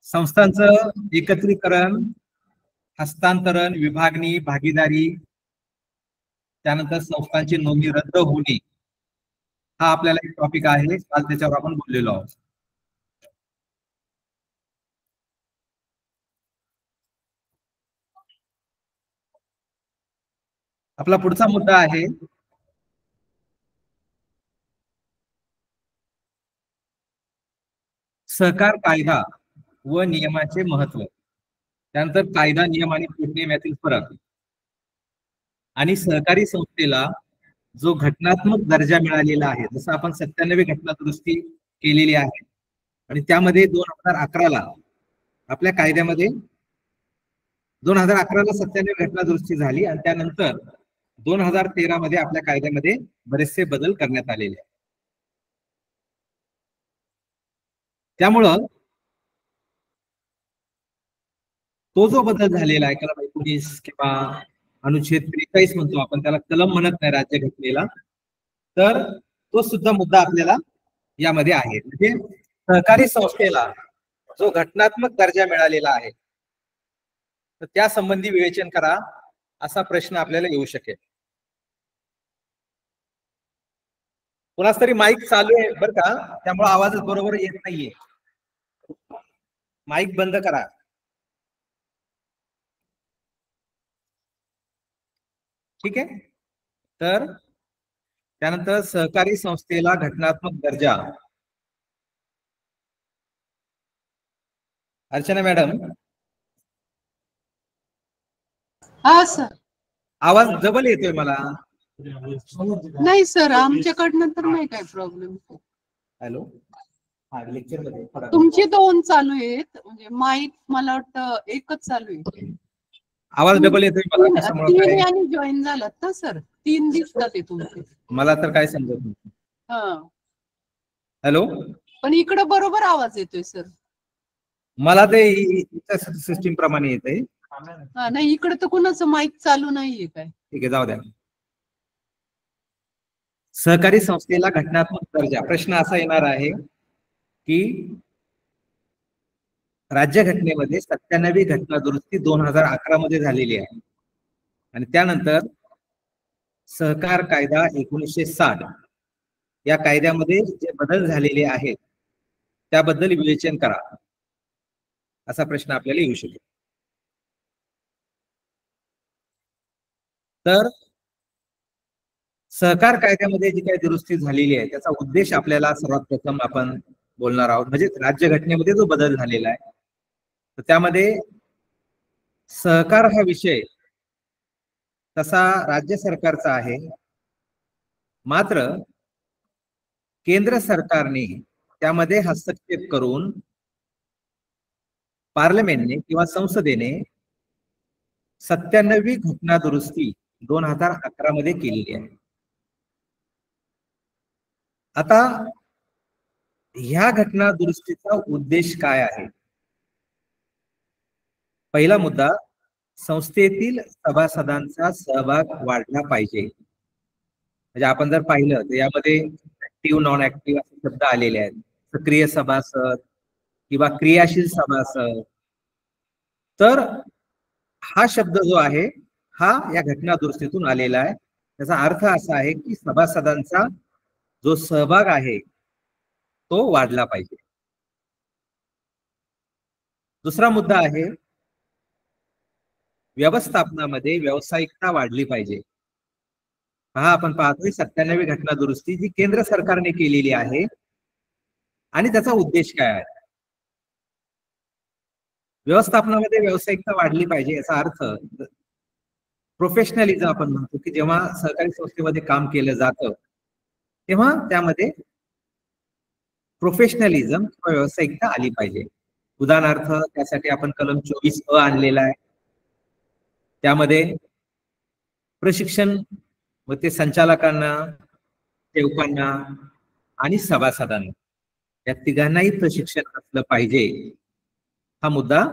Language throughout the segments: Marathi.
संस्थांचं एकत्रीकरण, हस्तांतरण, विभागणी, भागीदारी, त्यानंतर संस्थांची नोंदणी रद्द होणे, हा आपल्याला एक टॉपिक आहे. काल त्याच्यावर आपण बोललेलो आहोत. आपला पुढचा मुद्दा आहे सहकार कायदा व नियमाचे महत्व, त्यानंतर कायदा, नियम आणि नियम यातील फरक, आणि सहकारी संस्थेला जो घटनात्मक दर्जा मिळालेला आहे, जसं आपण 97 घटना दुरुस्ती केलेली आहे आणि त्यामध्ये 2011ला आपल्या कायद्यामध्ये 2011ला 97 घटना दुरुस्ती झाली आणि त्यानंतर 2013 मध्ये आपल्या कायद्यामध्ये बरेचसे बदल करण्यात आलेले आहेत. त्यामुळं तो जो बदल झालेला आहे कलम 19 किंवा अनुच्छेद 43 म्हणतो आपण, त्याला कलम म्हणत नाही राज्यघटनेला, तर तो सुद्धा मुद्दा आपल्याला यामध्ये आहे. म्हणजे सहकारी संस्थेला जो घटनात्मक दर्जा मिळालेला आहे तर त्या संबंधी विवेचन करा, असा प्रश्न आपल्याला येऊ शकेल. कोणाच तरी माईक चालू आहे बरं का, त्यामुळे आवाज बरोबर येत नाहीये. माईक बंद करा. ठीक आहे. तर त्यानंतर सहकारी संस्थेला घटनात्मक दर्जा. अर्चना मॅडम, हा सर, आवाज डबल येतोय मला. नाही सर, आमच्याकडनं तर नाही काय प्रॉब्लेम. हॅलो, हा लेक्चर मध्ये तुमचे 2 चालू आहेत, म्हणजे माईक मला वाटतं एकच चालू आहे. आवाज डबल येतोय मला, कशामुळे? 3 आणि जॉईन झालात ना सर, 3 दिसतात ते तुमचे. मला तर काय समजत नाही. हा, हॅलो, पण इकडे बरोबर आवाज येतोय सर. मला ते सिस्टीम प्रमाणे येतंय. हा, नाही इकडे तर कुणाचं माईक चालू नाहीये काय. ठीक आहे, जाऊ द्या. सहकारी संस्थेला घटनात्मक दर्जा, प्रश्न असा येणार आहे की राज्यघटनेमध्ये 97वी घटना दुरुस्ती 2011 मध्ये झालेली आहे आणि त्यानंतर सहकार कायदा 1960 या कायद्यामध्ये जे बदल झालेले आहेत त्याबद्दल विवेचन करा, असा प्रश्न आपल्याला येऊ शकेल. तर सहकार कायद्यामध्ये जी काही दुरुस्ती झालेली आहे त्याचा उद्देश आपल्याला सर्वात प्रथम आपण बोलणार आहोत. म्हणजे राज्यघटनेमध्ये जो बदल झालेला आहे तर त्यामध्ये सहकार हा विषय तसा राज्य सरकारचा आहे, मात्र केंद्र सरकारने त्यामध्ये हस्तक्षेप करून पार्लमेंटने किंवा संसदेने 97वी घटना दुरुस्ती 2011 मध्ये केलेली आहे. आता ह्या घटना दुरुस्तीचा उद्देश काय आहे? पहिला मुद्दा, संस्थेतील सभासदांचा सहभाग वाढला पाहिजे. म्हणजे आपण जर पाहिलं तर यामध्ये ऍक्टिव्ह, नॉन ऍक्टिव्ह असे शब्द आलेले आहेत. सक्रिय सभासद किंवा क्रियाशील सभासद. तर हा शब्द जो आहे हा या घटना दुरुस्तीतून आलेला आहे. त्याचा अर्थ असा आहे की सभासदांचा जो सहभाग आहे तो वाढला पाहिजे. दुसरा मुद्दा आहे, व्यवस्थापनामध्ये व्यावसायिकता वाढली पाहिजे. पहा, आपण पाहतोय 97वी घटना दुरुस्ती जी केंद्र सरकारने केलेली आहे आणि त्याचा उद्देश काय आहे? व्यवस्थापनामध्ये व्यावसायिकता वाढली पाहिजे याचा अर्थ प्रोफेशनलिझम आपण म्हणतो की जेव्हा सहकारी संस्थेमध्ये काम केलं जातं तेव्हा त्यामध्ये प्रोफेशनलिझम किंवा व्यावसायिकता आली पाहिजे. उदाहरणार्थ त्यासाठी आपण कलम 24A आणलेला आहे. त्यामध्ये प्रशिक्षण व ते संचालकांना, सेवकांना आणि सभासदांना या तिघांनाही प्रशिक्षण असलं पाहिजे. हा मुद्दा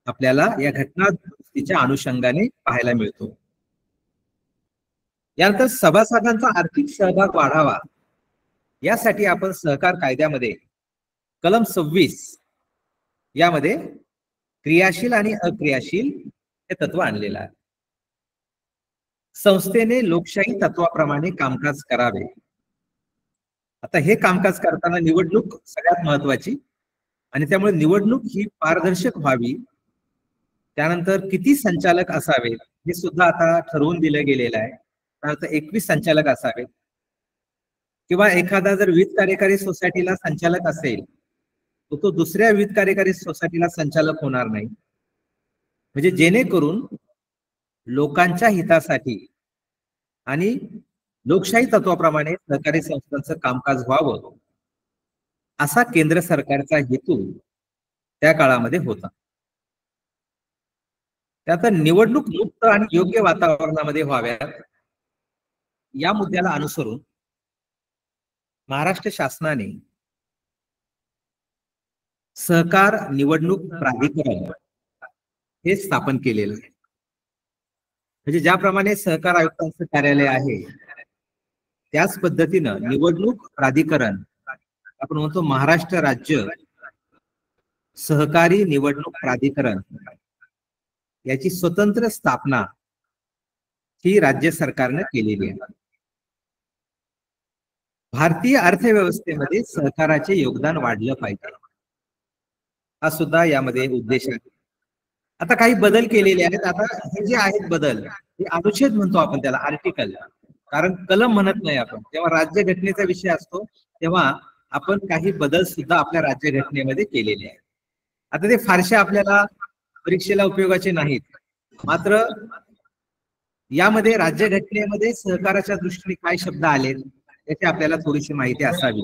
आपल्याला या घटना दुरुस्तीच्या अनुषंगाने पाहायला मिळतो. यानंतर सभासदांचा आर्थिक सहभाग वाढावा यासाठी आपण सहकार कायद्यामध्ये कलम 26 यामध्ये क्रियाशील आणि अक्रियाशील हे तत्व आणलेलं आहे. संस्थेने लोकशाही तत्वाप्रमाणे कामकाज करावे. आता हे कामकाज करताना निवडणूक सगळ्यात महत्वाची आणि त्यामुळे निवडणूक ही पारदर्शक व्हावी. त्यानंतर किती संचालक असावेत हे सुद्धा आता ठरवून दिलं गेलेलं आहे. आता 21 संचालक असावेत किंवा एखादा जर वित्त कार्यकारी सोसायटीला संचालक असेल तर तो दुसऱ्या वित्त कार्यकारी सोसायटीला संचालक होणार नाही. म्हणजे जेणेकरून लोकांच्या हितासाठी आणि लोकशाही तत्वाप्रमाणे सहकारी संस्थांचं कामकाज व्हावं असा केंद्र सरकारचा हेतू त्या काळामध्ये होता. त्यात निवडणूक मुक्त आणि योग्य वातावरणामध्ये व्हाव्यात या मुद्द्याला अनुसरून महाराष्ट्र शासनाने सहकार निवडणूक प्राधिकरण हे स्थापन केलेलं आहे. म्हणजे ज्याप्रमाणे सहकार आयुक्तांचं कार्यालय आहे त्याच पद्धतीनं निवडणूक प्राधिकरण आपण म्हणतो महाराष्ट्र राज्य सहकारी निवडणूक प्राधिकरण याची स्वतंत्र स्थापना ही राज्य सरकारने केलेली आहे. भारतीय अर्थव्यवस्थेमध्ये सहकाराचे योगदान वाढलं पाहिजे हा सुद्धा यामध्ये उद्देश आहे. आता काही बदल केलेले आहेत. आता हे जे आहेत बदल हे अनुच्छेद म्हणतो आपण त्याला, आर्टिकल, कारण कलम म्हणत नाही आपण. जेव्हा राज्यघटनेचा विषय असतो तेव्हा आपण काही बदल सुद्धा आपल्या राज्यघटनेमध्ये केलेले आहेत. आता ते फारसे आपल्याला परीक्षेला उपयोगाचे नाहीत, मात्र यामध्ये राज्यघटनेमध्ये सहकाराच्या दृष्टीने काय शब्द आलेत याची आपल्याला थोडीशी माहिती असावी.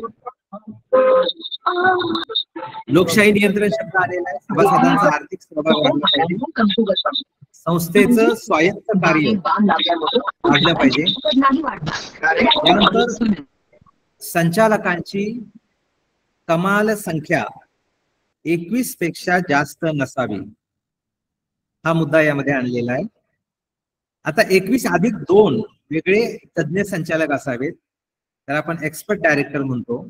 लोकशाही नियंत्रण शब्द आलेला आहे. सभासदांचा आर्थिक सहभाग वाढला पाहिजे. संस्थेचं स्वायत्त कार्य वाढलं पाहिजे. त्यानंतर संचालकांची कमाल संख्या 21 पेक्षा जास्त नसावी हा मुद्दा यामध्ये आणलेला आहे. आता 21+2 वेगळे तज्ञ संचालक असावेत, तर आपण एक्सपर्ट डायरेक्टर म्हणतो.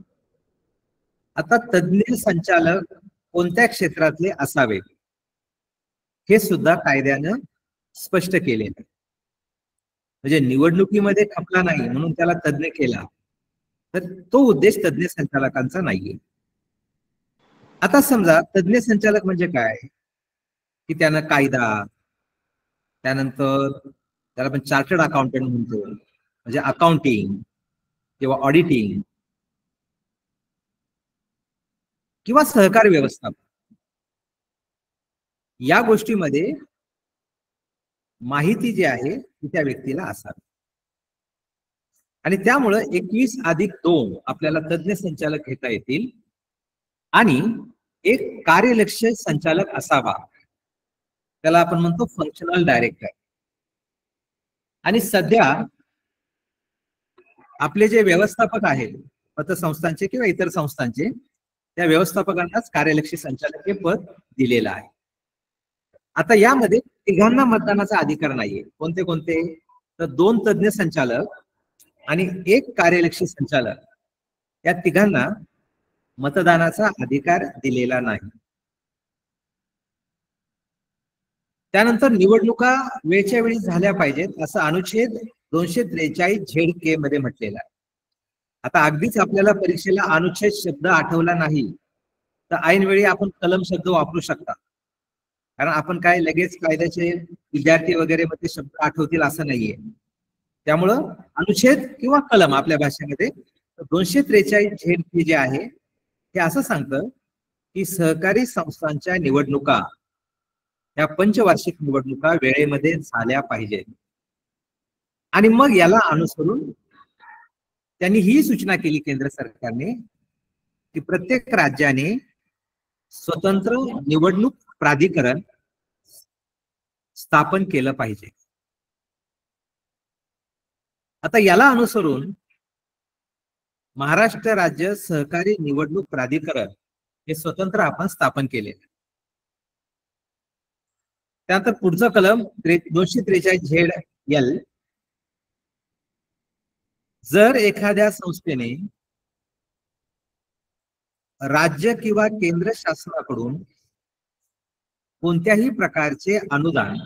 आता तज्ञ संचालक कोणत्या क्षेत्रातले असावेत हे सुद्धा कायद्यानं स्पष्ट केले. म्हणजे निवडणुकीमध्ये खपला नाही म्हणून त्याला तज्ञ केला तर तो उद्देश तज्ञ संचालकांचा नाहीये. आता समजा तज्ञ संचालक म्हणजे काय की त्यानं कायदा, त्यानंतर त्याला आपण चार्टर्ड अकाउंटंट म्हणतो, म्हणजे अकाउंटिंग किंवा ऑडिटिंग किंवा सहकार व्यवस्थापन या गोष्टीमध्ये माहिती जी आहे ती त्या व्यक्तीला असावी. आणि त्यामुळं 21+2 आपल्याला तज्ञ संचालक घेता येतील आणि एक कार्यलक्ष संचालक असावा, त्याला आपण म्हणतो फंक्शनल डायरेक्टर. आणि सध्या आपले जे व्यवस्थापक आहेत पतसंस्थांचे किंवा इतर संस्थांचे, त्या व्यवस्थापकांनाच कार्यलक्षी संचालक हे पद दिलेलं आहे. आता यामध्ये तिघांना मतदानाचा अधिकार नाहीये. कोणते कोणते? तर 2 तज्ञ संचालक आणि 1 कार्यलक्षी संचालक, या तिघांना मतदानाचा अधिकार दिलेला नाही. त्यानंतर निवडणुका वेळच्या वेळी झाल्या पाहिजेत असं अनुच्छेद 243 मध्ये म्हटलेलं आहे. आता अगदीच आपल्याला परीक्षेला अनुच्छेद शब्द आठवला नाही तर ऐनवेळी आपण कलम शब्द वापरू शकता, कारण आपण काय लगेच कायद्याचे विद्यार्थी वगैरे मध्ये शब्द आठवतील असं नाहीये. त्यामुळं अनुच्छेद किंवा कलम आपल्या भाषेमध्ये 243 जे आहे हे असं सांगतं की सहकारी संस्थांच्या निवडणुका या पंचवार्षिक निवडणुका वेळेमध्ये झाल्या पाहिजेत. आणि मग याला अनुसरून त्यांनी ही सूचना केली केंद्र सरकारने की प्रत्येक राज्याने स्वतंत्र निवडणूक प्राधिकरण स्थापन केलं पाहिजे. आता याला अनुसरून महाराष्ट्र राज्य सहकारी निवडणूक प्राधिकरण हे स्वतंत्र आपण स्थापन केले. त्यानंतर पुढचं कलम 243 जर एखाद्या संस्थेने राज्य किंवा केंद्र शासनाकडून कोणत्याही प्रकारचे अनुदान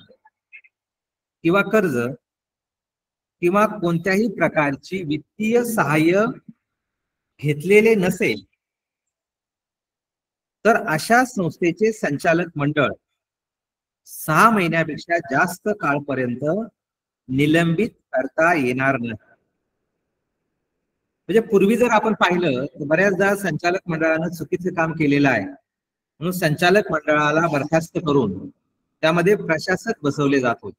किंवा कर्ज किंवा कोणत्याही प्रकारची वित्तीय सहाय्य घेतलेले नसेल तर अशा संस्थेचे संचालक मंडळ 6 महिन्यापेक्षा जास्त काळपर्यंत निलंबित करता येणार नाही. म्हणजे पूर्वी जर आपण पाहिलं तर बऱ्याचदा संचालक मंडळानं चुकीचं काम केलेलं आहे म्हणून संचालक मंडळाला बरखास्त करून त्यामध्ये प्रशासक बसवले जात होते.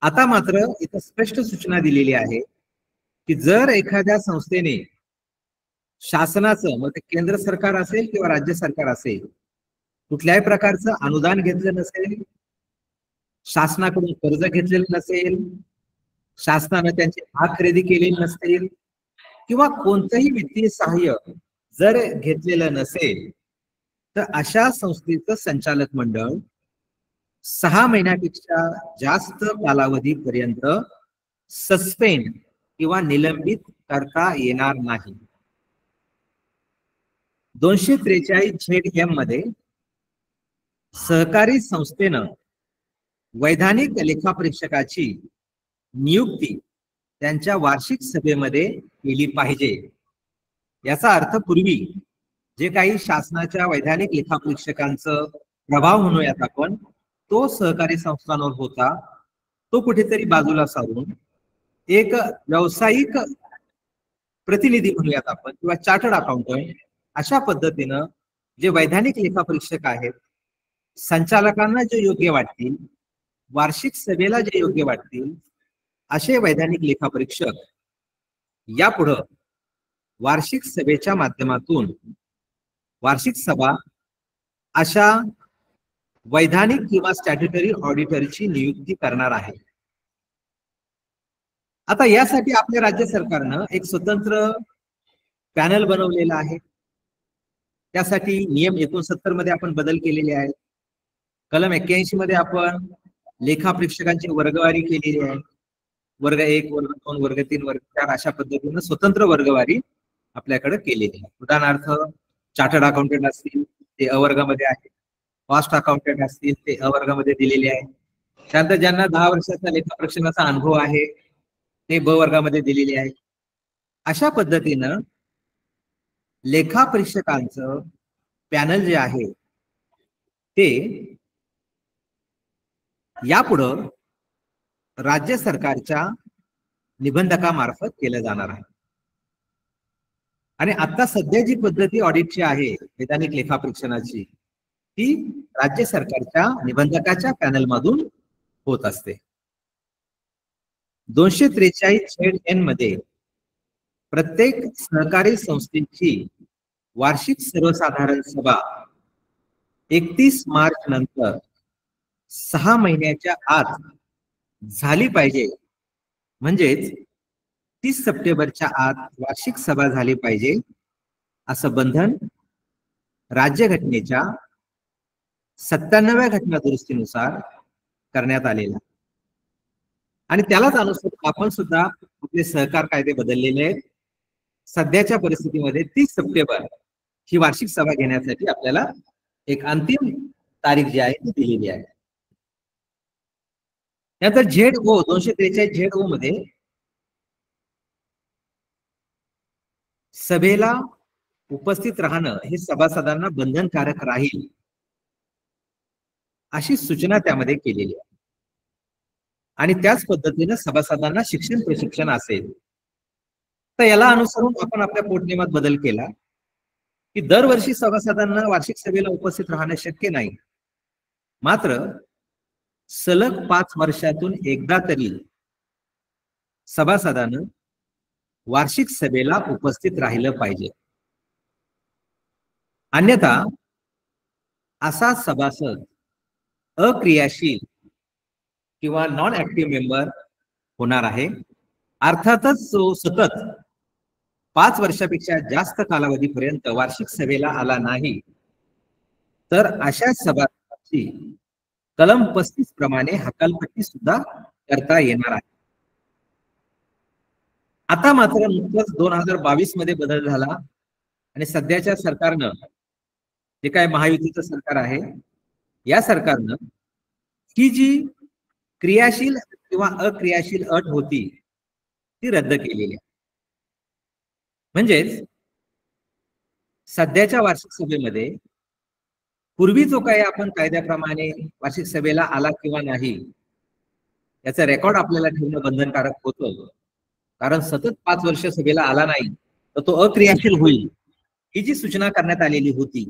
आता मात्र इथं स्पष्ट सूचना दिलेली आहे की जर एखाद्या संस्थेने शासनाचं, मग ते केंद्र सरकार असेल किंवा राज्य सरकार असेल, कुठल्याही प्रकारचं अनुदान घेतलं नसेल, शासनाकडून कर्ज घेतलेलं नसेल, शासनाने त्यांची भाग खरेदी केलेली नसेल किंवा कोणतंही वित्तीय सहाय्य जर घेतलेलं नसेल तर अशा संस्थेचं संचालक मंडळ 6 महिन्यापेक्षा जास्त कालावधीपर्यंत सस्पेंड किंवा निलंबित करता येणार नाही. 243 मध्ये सहकारी संस्थेनं वैधानिक लेखापरीक्षकाची नियुक्ती त्यांच्या वार्षिक सभेमध्ये केली पाहिजे. याचा अर्थ पूर्वी जे काही शासनाच्या वैधानिक लेखापरीक्षकांचं प्रभाव म्हणूयात आपण, तो सहकारी संस्थांवर होता, तो कुठेतरी बाजूला सारून एक व्यावसायिक प्रतिनिधी म्हणूयात आपण किंवा चार्टर्ड अकाउंटंट अशा पद्धतीनं जे वैधानिक लेखापरीक्षक आहेत, संचालकांना जे योग्य वाटतील, वार्षिक सभेला जे योग्य वाटतील असे वैधानिक लेखापरीक्षक यापुढं वार्षिक सभेच्या माध्यमातून वार्षिक सभा अशा वैधानिक किंवा स्टॅट्युटरी ऑडिटरची नियुक्ती करणार आहे. आता यासाठी आपल्या राज्य सरकारनं एक स्वतंत्र पॅनल बनवलेला आहे. त्यासाठी नियम 69 मध्ये आपण बदल केलेले आहेत. कलम 81 मध्ये आपण लेखापरीक्षकांची वर्गवारी केलेली आहे. वर्ग 1, वर्ग 2, वर्ग 3, वर्ग 4 अशा पद्धतीनं स्वतंत्र वर्गवारी आपल्याकडे केलेली आहे. उदाहरणार्थ चार्टर्ड अकाउंटंट असतील ते अ वर्गामध्ये आहे, कॉस्ट अकाउंटंट असतील ते अ वर्गामध्ये दिलेले आहे. त्यानंतर ज्यांना 10 वर्षाचा लेखापरीक्षणाचा अनुभव आहे ते ब वर्गामध्ये दिलेले आहे. अशा पद्धतीनं लेखापरीक्षकांचं पॅनल जे आहे ते यापुढं राज्य सरकारच्या निबंधकामार्फत केलं जाणार आहे. आणि आता सध्या जी पद्धती ऑडिटची आहे वैधानिक लेखापरीक्षणाची, ती राज्य सरकारच्या निबंधकाच्या पॅनल मधून होत असते. 243 मध्ये प्रत्येक सहकारी संस्थेची वार्षिक सर्वसाधारण सभा 31 मार्च नंतर 6 महिन्याच्या आत झाली पाहिजे. म्हणजेच 30 सप्टेंबरच्या आत वार्षिक सभा झाली पाहिजे असं बंधन राज्यघटनेच्या 97व्या घटना दुरुस्तीनुसार करण्यात आलेला. आणि त्यालाच अनुसरून आपण सुद्धा आपले सहकार कायदे बदललेले आहेत. सध्याच्या परिस्थितीमध्ये 30 सप्टेंबर ही वार्षिक सभा घेण्यासाठी आपल्याला एक अंतिम तारीख जी आहे ती दिलेली आहे. त्यानंतर ZO 243 ZO मध्ये सभेला उपस्थित राहणं हे सभासदांना बंधनकारक राहील अशी सूचना त्यामध्ये केलेली आहे. आणि त्याच पद्धतीनं सभासदांना शिक्षण प्रशिक्षण असेल. तर याला अनुसरून आपण आपल्या पोटनियमात बदल केला की दरवर्षी सभासदांना वार्षिक सभेला उपस्थित राहणं शक्य नाही, मात्र सलग 5 वर्षातून एकदा तरी सभासदानं वार्षिक सभेला उपस्थित राहिलं पाहिजे. अन्यथा असा सभासद अक्रियाशील किंवा नॉन ऍक्टिव्ह मेंबर होणार आहे. अर्थातच तो सतत 5 वर्षापेक्षा जास्त कालावधीपर्यंत वार्षिक सभेला आला नाही तर अशा सभासदाची कलम 35 प्रमाणे हकालपट्टी सुद्धा करता येणार आहे. आता मात्र नुकतंच 2022 मध्ये बदल झाला आणि सध्याच्या सरकारनं, जे काय महायुतीचं सरकार आहे, या सरकारनं ही जी क्रियाशील किंवा अक्रियाशील अट होती ती रद्द केलेली आहे. म्हणजेच सध्याच्या वार्षिक सभेमध्ये पूर्वी जो काही आपण कायद्याप्रमाणे वार्षिक सभेला आला किंवा नाही याचा रेकॉर्ड आपल्याला ठेवणं बंधनकारक होतं, कारण सतत 5 वर्ष सभेला आला नाही तर तो अक्रियाशील होईल ही जी सूचना करण्यात आलेली होती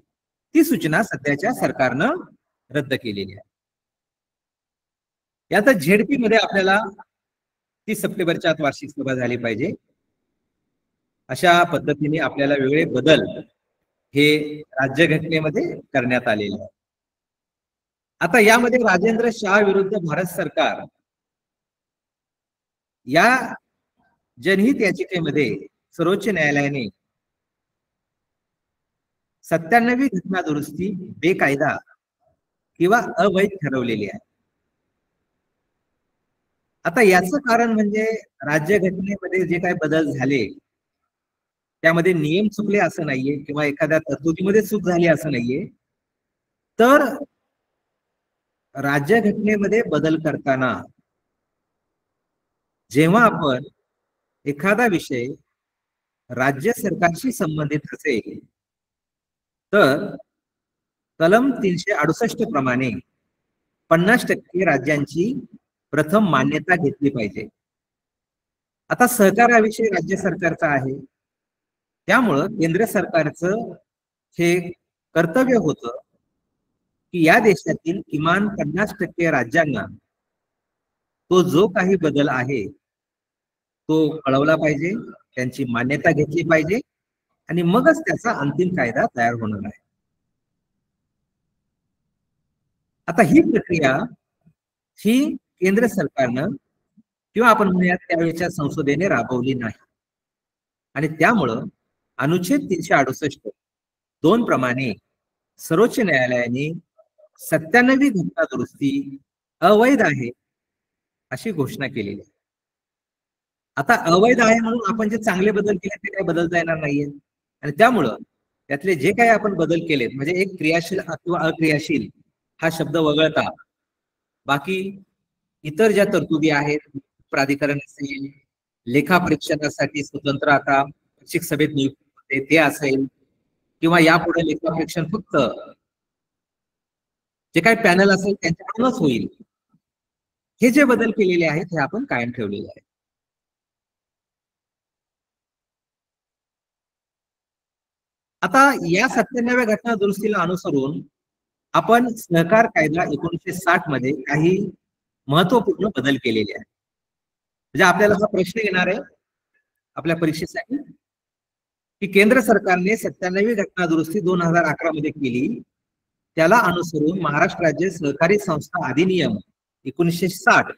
ती सूचना सध्याच्या सरकारनं रद्द केलेली आहे. यात झेडपी मध्ये आपल्याला 30 सप्टेंबरच्या आत वार्षिक सभा झाली पाहिजे अशा पद्धतीने आपल्याला वेगळे बदल हे राज्यघटनेमध्ये करण्यात आलेले आहे. आता यामध्ये राजेंद्र शाह विरुद्ध भारत सरकार या जनहित याचिकेमध्ये सर्वोच्च न्यायालयाने 97वी घटना दुरुस्ती बेकायदा किंवा अवैध ठरवलेली आहे. आता याचं कारण म्हणजे राज्यघटनेमध्ये जे काही बदल झाले त्यामध्ये नियम चुकले असं नाहीये किंवा एखाद्या तरतुदीमध्ये चूक झाली असं नाहीये, तर राज्यघटनेमध्ये बदल करताना जेव्हा आपण एखादा विषय राज्य सरकारशी संबंधित असेल तर कलम 368 प्रमाणे 50% राज्यांची प्रथम मान्यता घेतली पाहिजे. आता सहकार हा विषय राज्य सरकारचा आहे, त्यामुळं केंद्र सरकारचं हे कर्तव्य होतं की या देशातील किमान 50% राज्यांना तो जो काही बदल आहे तो कळवला पाहिजे, त्यांची मान्यता घेतली पाहिजे आणि मगच त्याचा अंतिम कायदा तयार होणार आहे. आता ही प्रक्रिया ही केंद्र सरकारनं किंवा आपण म्हणूयात त्यावेळेच्या संसदेने राबवली नाही आणि त्यामुळं अनुच्छेद 368(2) प्रमाणे सर्वोच्च न्यायालयाने 97वी घटना दुरुस्ती अवैध आहे अशी घोषणा केलेली आहे. आता अवैध आहे म्हणून आपण जे चांगले बदल केले ते काही बदलता येणार नाहीये आणि त्यामुळं त्यातले जे काही आपण बदल केलेत म्हणजे एक क्रियाशील किंवा अक्रियाशील हा शब्द वगळता बाकी इतर ज्या तरतुदी आहेत, प्राधिकरण असेल, लेखा परीक्षणासाठी स्वतंत्र आता वार्षिक सभेत नियुक्त होते ते असेल किंवा यापुढे लेखा परीक्षण फक्त जे काही पॅनल असेल त्यांच्याकडूनच होईल, हे जे बदल केलेले आहेत हे आपण कायम ठेवलेले आहे. आता या 97व्या घटना दुरुस्तीला अनुसरून आपण सहकार कायदा 1960 मध्ये काही महत्वपूर्ण बदल केलेले आहेत. म्हणजे आपल्याला हा प्रश्न येणार आहे आपल्या परीक्षेसाठी की केंद्र सरकारने 97वी घटना दुरुस्ती 2011 मध्ये केली, त्याला अनुसरून महाराष्ट्र राज्य सहकारी संस्था अधिनियम 1960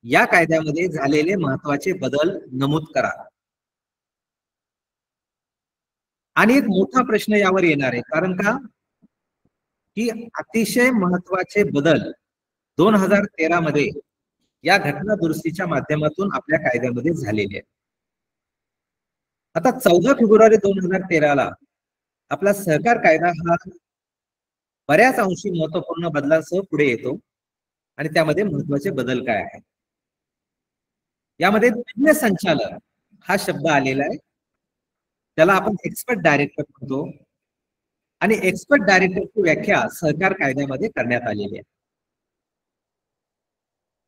या कायद्यामध्ये झालेले महत्वाचे बदल नमूद करा. आणि एक मोठा प्रश्न यावर येणार आहे, कारण का की अतिशय महत्वाचे बदल 2013 मध्ये या घटना दुरुस्तीच्या माध्यमातून आपल्या कायद्यामध्ये झालेले आहेत. आता 14 फेब्रुवारी 2013 आपला सहकार कायदा हा बऱ्याच अंशी महत्वपूर्ण बदलांसह पुढे येतो आणि त्यामध्ये महत्वाचे बदल काय आहेत. यामध्ये तज्ञ संचालक हा शब्द आलेला आहे, त्याला आपण एक्सपर्ट डायरेक्टर म्हणतो आणि एक्सपर्ट डायरेक्टरची व्याख्या सहकार कायद्यामध्ये करण्यात आलेली आहे.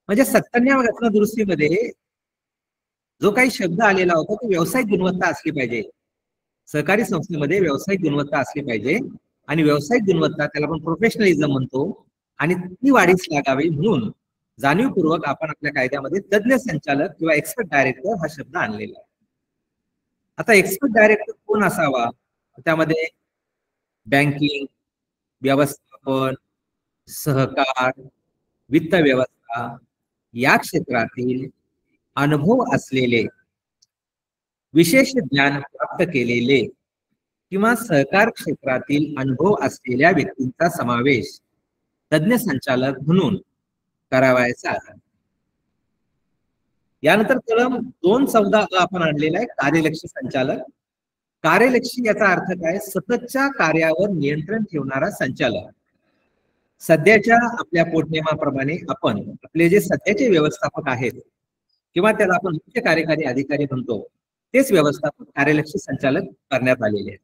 म्हणजे 97व्या घटना दुरुस्तीमध्ये जो काही शब्द आलेला होता तो व्यावसायिक गुणवत्ता असली पाहिजे, सहकारी संस्थेमध्ये व्यावसायिक गुणवत्ता असली पाहिजे आणि व्यावसायिक गुणवत्ता त्याला आपण प्रोफेशनलिझम म्हणतो आणि ती वाढीस लागावी म्हणून जाणीवपूर्वक आपण आपल्या कायद्यामध्ये तज्ञ संचालक किंवा एक्सपर्ट डायरेक्टर हा शब्द आणलेला आहे. आता एक्सपर्ट डायरेक्टर कोण असावा, त्यामध्ये बँकिंग, व्यवस्थापन, सहकार, वित्त व्यवस्था या क्षेत्रातील अनुभव असलेले, विशेष ज्ञान प्राप्त केलेले किंवा सहकार क्षेत्रातील अनुभव असलेल्या व्यक्तींचा समावेश तज्ञ संचालक म्हणून करावायचा आहे. यानंतर कलम 214 आपण आणलेला आहे कार्यलक्षी संचालक. कार्यलक्षी याचा अर्थ काय, सततच्या कार्यावर नियंत्रण ठेवणारा संचालक. सध्याच्या आपल्या पोटनियमाप्रमाणे आपण आपले जे सध्याचे व्यवस्थापक आहेत किंवा त्याला आपण मुख्य कार्यकारी अधिकारी म्हणतो तेच व्यवस्थापक कार्यलक्ष्य संचालक करण्यात आलेले आहेत.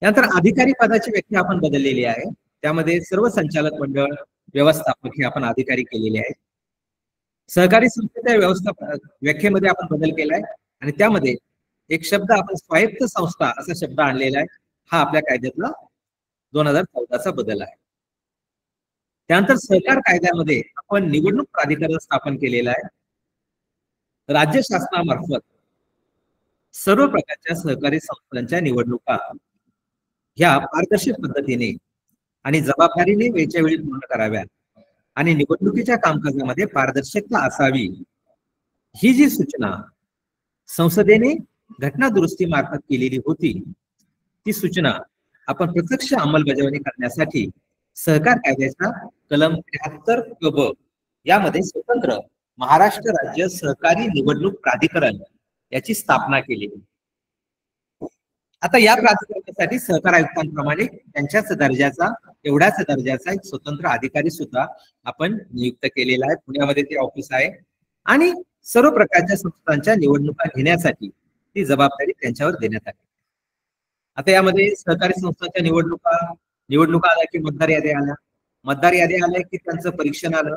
यानंतर अधिकारी पदाची व्याख्या आपण बदललेली आहे. त्यामध्ये सर्व संचालक मंडळ व्यवस्थापक हे आपण अधिकारी केलेले आहेत. सहकारी संस्थेच्या व्याख्येमध्ये आपण बदल केलाय आणि त्यामध्ये एक शब्द आपण स्वायत्त संस्था असा शब्द आणलेला आहे. हा आपल्या कायद्यातला 2014चा बदल आहे. त्यानंतर सहकार कायद्यामध्ये आपण निवडणूक प्राधिकरण स्थापन केलेलं आहे. राज्य शासनामार्फत सर्व प्रकारच्या सहकारी संस्थांच्या निवडणुका ह्या पारदर्शक पद्धतीने आणि जबाबदारीने वेळच्या वेळी पूर्ण कराव्यात आणि निवडणुकीच्या कामकाजामध्ये पारदर्शकता असावी ही जी सूचना संसदेने घटना दुरुस्ती मार्फत केलेली होती ती सूचना आपण प्रत्यक्ष अंमलबजावणी करण्यासाठी सहकार कायद्याच्या कलम 73 क ब यामध्ये स्वतंत्र महाराष्ट्र राज्य सहकारी निवडणूक प्राधिकरण याची स्थापना केली. आता या प्राधिकरणासाठी सहकार आयुक्तांप्रमाणे त्यांच्याच दर्जाचा एवढ्याच दर्जाचा एक स्वतंत्र अधिकारी सुद्धा आपण नियुक्त केलेला आहे. पुण्यामध्ये ते ऑफिस आहे आणि सर्व प्रकारच्या संस्थांच्या निवडणुका घेण्यासाठी ती जबाबदारी त्यांच्यावर देण्यात आली. आता यामध्ये सहकारी संस्थांच्या निवडणुका आल्या की मतदार याद्या आल्या की त्यांचं परीक्षण आलं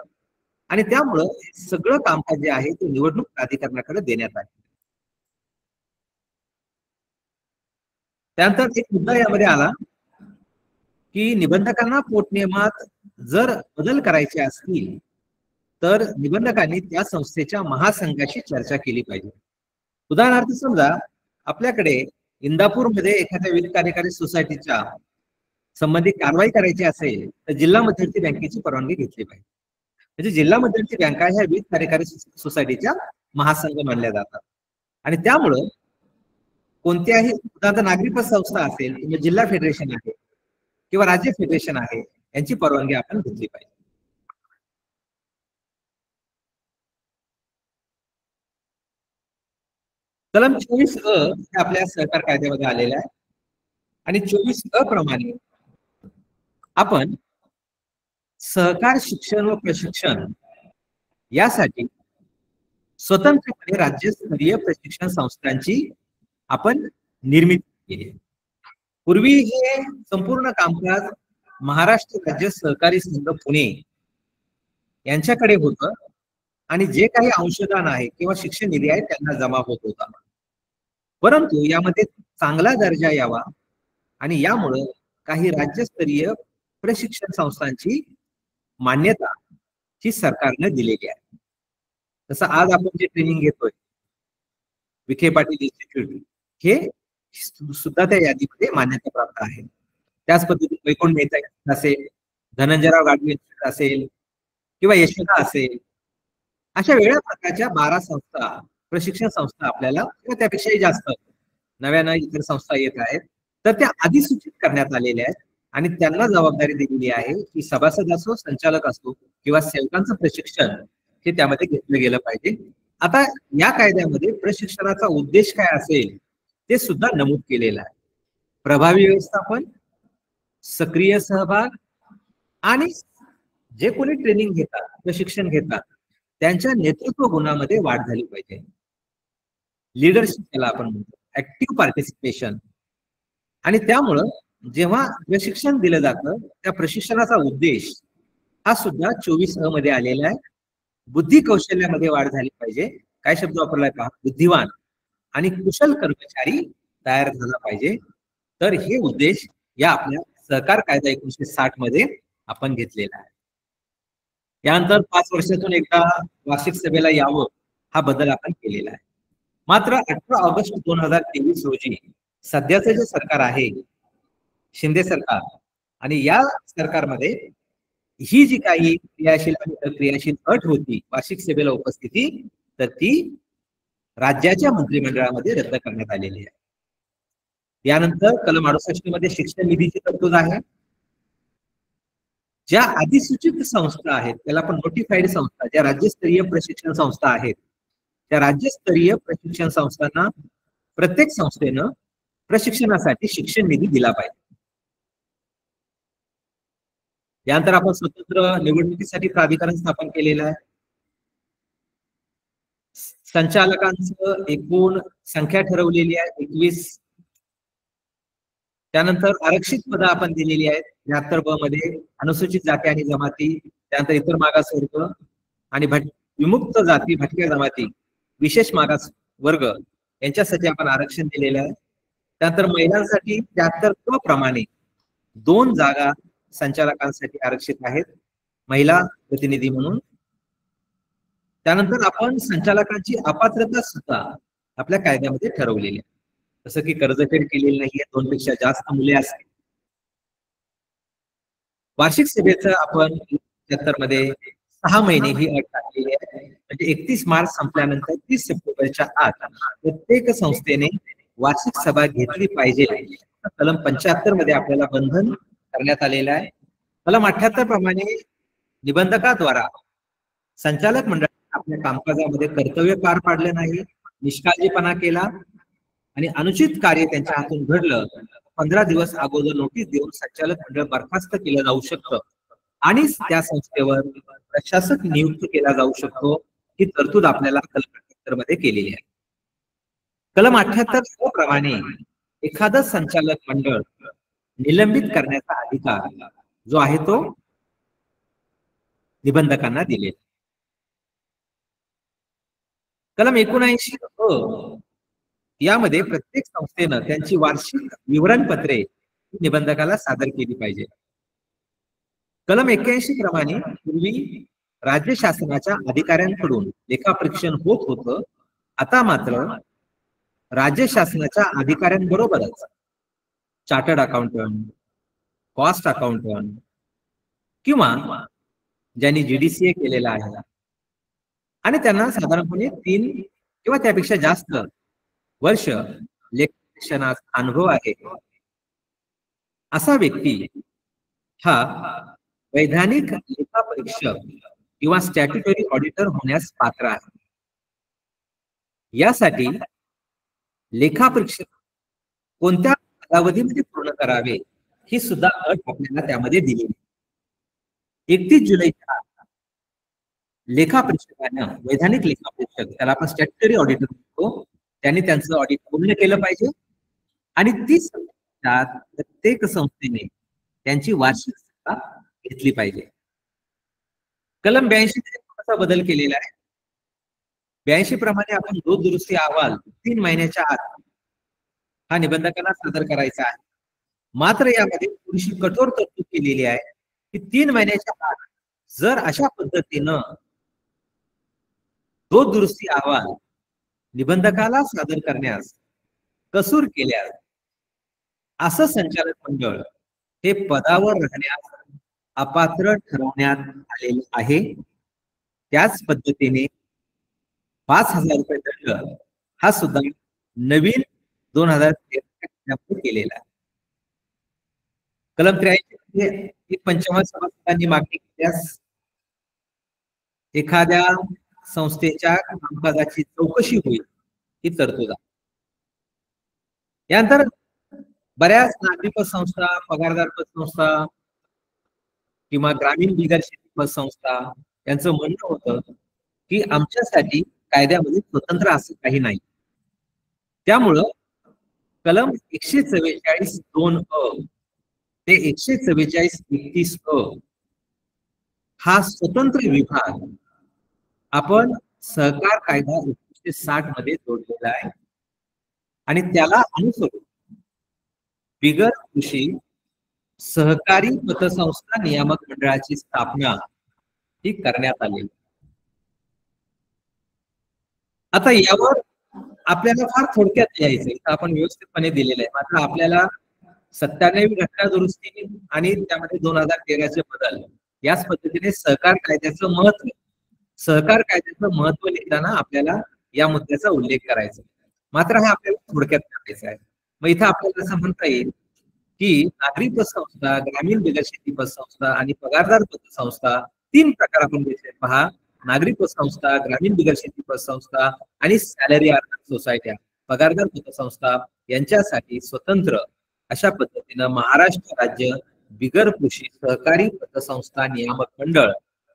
आणि त्यामुळं सगळं कामकाज जे आहे ते निवडणूक प्राधिकरणाकडे देण्यात आले. त्यानंतर एक मुद्दा यामध्ये आला की निबंधकांना पोटनियमात जर बदल करायचे असतील तर निबंधकांनी त्या संस्थेच्या महासंघाशी चर्चा केली पाहिजे. उदाहरणार्थ समजा आपल्याकडे इंदापूरमध्ये एखाद्या वित्त कार्यकारी सोसायटीच्या संबंधित कारवाई करायची असेल तर जिल्हा मध्यवर्ती बँकेची परवानगी घेतली पाहिजे. म्हणजे जिल्हा मध्यवर्ती बँका ह्या वित्त कार्यकारी सोसायटीच्या महासंघ मानल्या जातात आणि त्यामुळं कोणत्याही उदाहरणार्थ नागरी संस्था असेल किंवा जिल्हा फेडरेशन आहे किंवा राज्य फेडरेशन आहे यांची परवानगी आपण घेतली पाहिजे. कलम 24 हे आपल्या सहकार कायद्यामध्ये आलेलं आहे आणि 24 प्रमाणे आपण सहकार शिक्षण व प्रशिक्षण यासाठी स्वतंत्रपणे राज्यस्तरीय प्रशिक्षण संस्थांची आपण निर्मिती केली. पूर्वी हे संपूर्ण कामकाज महाराष्ट्र राज्य सहकारी संघ पुणे यांच्याकडे होतं आणि जे काही अंशदान आहे किंवा शिक्षण निधी आहे त्यांना जमा होत होता. परंतु यामध्ये चांगला दर्जा यावा आणि यामुळं काही राज्यस्तरीय प्रशिक्षण संस्थांची मान्यता ही सरकारने दिलेली आहे. तसं आज आपण जे ट्रेनिंग घेतोय विखे पाटील इन्स्टिट्यूट हे सुद्धा त्या यादीमध्ये मान्यता प्राप्त आहे. त्याच पद्धतीने वैकुंठ मेहता असेल, धनंजयराव गाडगे इन्स्टिट्यूट असेल किंवा यशोदा असेल, अशा वेगळ्या प्रकारच्या 12 संस्था प्रशिक्षण संस्था आपल्याला किंवा त्यापेक्षाही जास्त नव्यानं इतर संस्था येत आहेत तर त्या अधिसूचित करण्यात आलेल्या आहेत आणि त्यांना जबाबदारी दिलेली आहे की सभासद असो, संचालक असो किंवा सेवकांचं प्रशिक्षण हे त्यामध्ये घेतलं गेलं पाहिजे. आता या कायद्यामध्ये प्रशिक्षणाचा उद्देश काय असेल ते सुद्धा नमूद केलेलं आहे. प्रभावी व्यवस्थापन, सक्रिय सहभाग आणि जे कोणी ट्रेनिंग घेतात, प्रशिक्षण घेतात त्यांच्या नेतृत्व गुणामध्ये वाढ झाली पाहिजे. लीडरशिप त्याला आपण म्हणतो, ऍक्टिव्ह पार्टिसिपेशन. आणि त्यामुळं जेव्हा प्रशिक्षण दिलं जातं त्या प्रशिक्षणाचा उद्देश हा सुद्धा 24 मध्ये आलेला आहे. बुद्धी कौशल्यामध्ये वाढ झाली पाहिजे. काय शब्द वापरलाय का? बुद्धिवान आणि कुशल कर्मचारी तयार झाला पाहिजे. तर हे उद्देश या आपल्या सहकार कायदा 1960 मध्ये आपण घेतलेला आहे. यानंतर 5 वर्षातून एकदा वार्षिक सभेला यावं हा बदल आपण केलेला आहे. मात्र 18 ऑगस्ट 2023 रोजी सध्याचं जे सरकार आहे शिंदे सरकार आणि या सरकारमध्ये ही जी काही क्रियाशील आणि अक्रियाशील अट होती वार्षिक सभेला उपस्थिती तर ती राज्याच्या मंत्रिमंडळामध्ये रद्द करण्यात आलेली आहे. यानंतर कलम 68 मध्ये शिक्षण निधीची तरतूद आहे. ज्या अधिसूचित संस्था आहेत त्याला आपण नोटिफाईड संस्था, ज्या राज्यस्तरीय प्रशिक्षण संस्था आहेत त्या राज्यस्तरीय प्रशिक्षण संस्थांना प्रत्येक संस्थेनं प्रशिक्षणासाठी शिक्षण निधी दिला पाहिजे. यानंतर आपण स्वतंत्र निवडणुकीसाठी प्राधिकरण स्थापन केलेलं आहे. संचालकांचं एकूण संख्या ठरवलेली आहे 21. त्यानंतर आरक्षित पदं आपण दिलेली आहेत 73 ब मध्ये, अनुसूचित जाती आणि जमाती, त्यानंतर इतर मागासवर्ग आणि विमुक्त जाती, भटक्या जमाती, विशेष मागास वर्ग यांच्यासाठी आपण आरक्षण दिलेलं आहे. त्यानंतर महिलांसाठी 73 ब प्रमाणे 2 जागा संचालकांसाठी आरक्षित आहेत महिला प्रतिनिधी म्हणून. त्यानंतर आपण संचालकांची अपात्रता सुद्धा आपल्या कायद्यामध्ये ठरवलेली आहे, जसं की कर्जफेड केलेली नाहीये, 2 पेक्षा जास्त मुले असतील. वार्षिक सभेचं आपण 73 मध्ये 6 महिने ही अट टाकलेली आहे. म्हणजे 31 मार्च संपल्यानंतर 30 सप्टेंबरच्या आत प्रत्येक संस्थेने वार्षिक सभा घेतली पाहिजे. कलम 75 मध्ये आपल्याला बंधन करण्यात आलेलं आहे. कलम 78 प्रमाणे निबंधकाद्वारा संचालक मंडळ आपल्या कामकाजामध्ये कर्तव्य पार पाडलं नाही, निष्काळजीपणा केला आणि अनुचित कार्य त्यांच्या हातून घडलं, 15 दिवस अगोदर नोटीस देऊन संचालक मंडळ बरखास्त केलं जाऊ शकतं आणि त्या संस्थेवर प्रशासक नियुक्त केला जाऊ शकतो. ही तरतूद आपल्याला कलम 78 मध्ये केलेली आहे. कलम 78 प्रमाणे एखादं संचालक मंडळ निलंबित करण्याचा अधिकार जो आहे तो निबंधकांना दिलेला. कलम 79 यामध्ये प्रत्येक संस्थेनं त्यांची वार्षिक विवरणपत्रे निबंधकाला सादर केली पाहिजे. कलम 81 प्रमाणे पूर्वी राज्य शासनाच्या अधिकाऱ्यांकडून लेखापरीक्षण होत होतं, आता मात्र राज्य शासनाच्या अधिकाऱ्यांबरोबरच चार्टर्ड अकाउंटंट, कॉस्ट अकाउंटंट किंवा ज्यांनी जीडीसीए केलेला आहे आणि त्यांना साधारणपणे 3 किंवा त्यापेक्षा जास्त वर्ष लेखापरीक्षणाचा अनुभव आहे, असा व्यक्ती हा वैधानिक लेखापरीक्षक किंवा स्टॅट्युटरी ऑडिटर होण्यास पात्र आहे. यासाठी लेखापरीक्षक कोणत्या कालावधीमध्ये पूर्ण करावे ही सुद्धा अट आपल्याला त्यामध्ये दिली. 31 जुलैच्या लेखापरीक्षकांना, वैधानिक लेखापरीक्षक त्याला आपण स्टॅट्युटरी ऑडिटर म्हणतो, त्यांनी त्यांचं ऑडिट पूर्ण केलं पाहिजे आणि 30 सप्टेंबरात प्रत्येक संस्थेने त्यांची वार्षिक सभा घेतली पाहिजे. कलम 82 मध्ये बदल केलेला आहे. 82 प्रमाणे आपण दुरुस्ती अहवाल 3 महिन्याच्या आत हा निबंधकांना सादर करायचा आहे. मात्र यामध्ये थोडीशी कठोर तरतूद केलेली आहे की 3 महिन्याच्या आत जर अशा पद्धतीनं दुरुस्ती अहवाल निबंधकाला सादर करण्यास कसूर केल्यास असं संचालक मंडळ हे पदावर राहण्यास अपात्र ठरवण्यात आलेले आहे. त्याच पद्धतीने 5,000 रुपये दंड हा सुद्धा नवीन 2013 केलेला आहे. कलम 83 मध्ये पंचमांश सभासदांनी मागणी केल्यास एखाद्या संस्थेच्या कामकाजाची चौकशी होईल ही तरतूद आहे. यानंतर बऱ्याच नागरी पतसंस्था, पगारदार पतसंस्था किंवा ग्रामीण बिगर शेती पतसंस्था यांचं म्हणणं होतं की आमच्यासाठी कायद्यामध्ये स्वतंत्र असं काही नाही. त्यामुळं कलम 144(2) ते 144(31) हा स्वतंत्र विभाग आपण सहकार कायदा 1960 मध्ये जोडलेला आहे आणि त्याला अनुसरून बिगर कृषी सहकारी पतसंस्था नियामक मंडळाची स्थापना ही करण्यात आली. आता यावर आपल्याला फार थोडक्यात लिहायचंय, आपण व्यवस्थितपणे दिलेलं आहे. मात्र आपल्याला 97वी घटना दुरुस्ती आणि त्यामध्ये 2013चे बदल याच पद्धतीने सहकार कायद्याचं महत्व लिहिताना आपल्याला या मुद्द्याचा उल्लेख करायचा. मात्र हा आपल्याला थोडक्यात करायचा आहे. मग इथं आपल्याला असं म्हणता येईल की नागरी पतसंस्था, ग्रामीण बिगर शेती पतसंस्था आणि पगारदार पतसंस्था 3 प्रकार आपण घेतले पहा. नागरी पतसंस्था, ग्रामीण बिगर शेती पतसंस्था आणि सॅलरी अर्नर सोसायट्या पगारदार पतसंस्था यांच्यासाठी स्वतंत्र अशा पद्धतीनं महाराष्ट्र राज्य बिगर कृषी सहकारी पतसंस्था नियामक मंडळ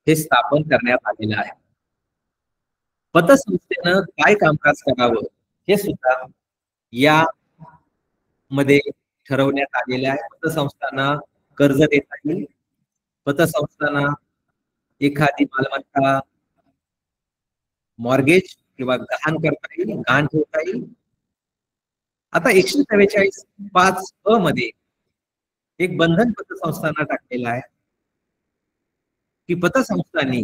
हे स्थापन करण्यात आलेलं आहे. पतसंस्थेनं काय कामकाज करावं हे सुद्धा या मध्ये ठरवण्यात आलेले आहे. पतसंस्थांना कर्ज देता येईल, पतसंस्थांना एखादी मालमत्ता मॉर्गेज किंवा गहाण करता येईल, गहाण ठेवता येईल. आता 144(5) मध्ये एक बंधन पतसंस्थांना टाकलेलं आहे की पतसंस्थांनी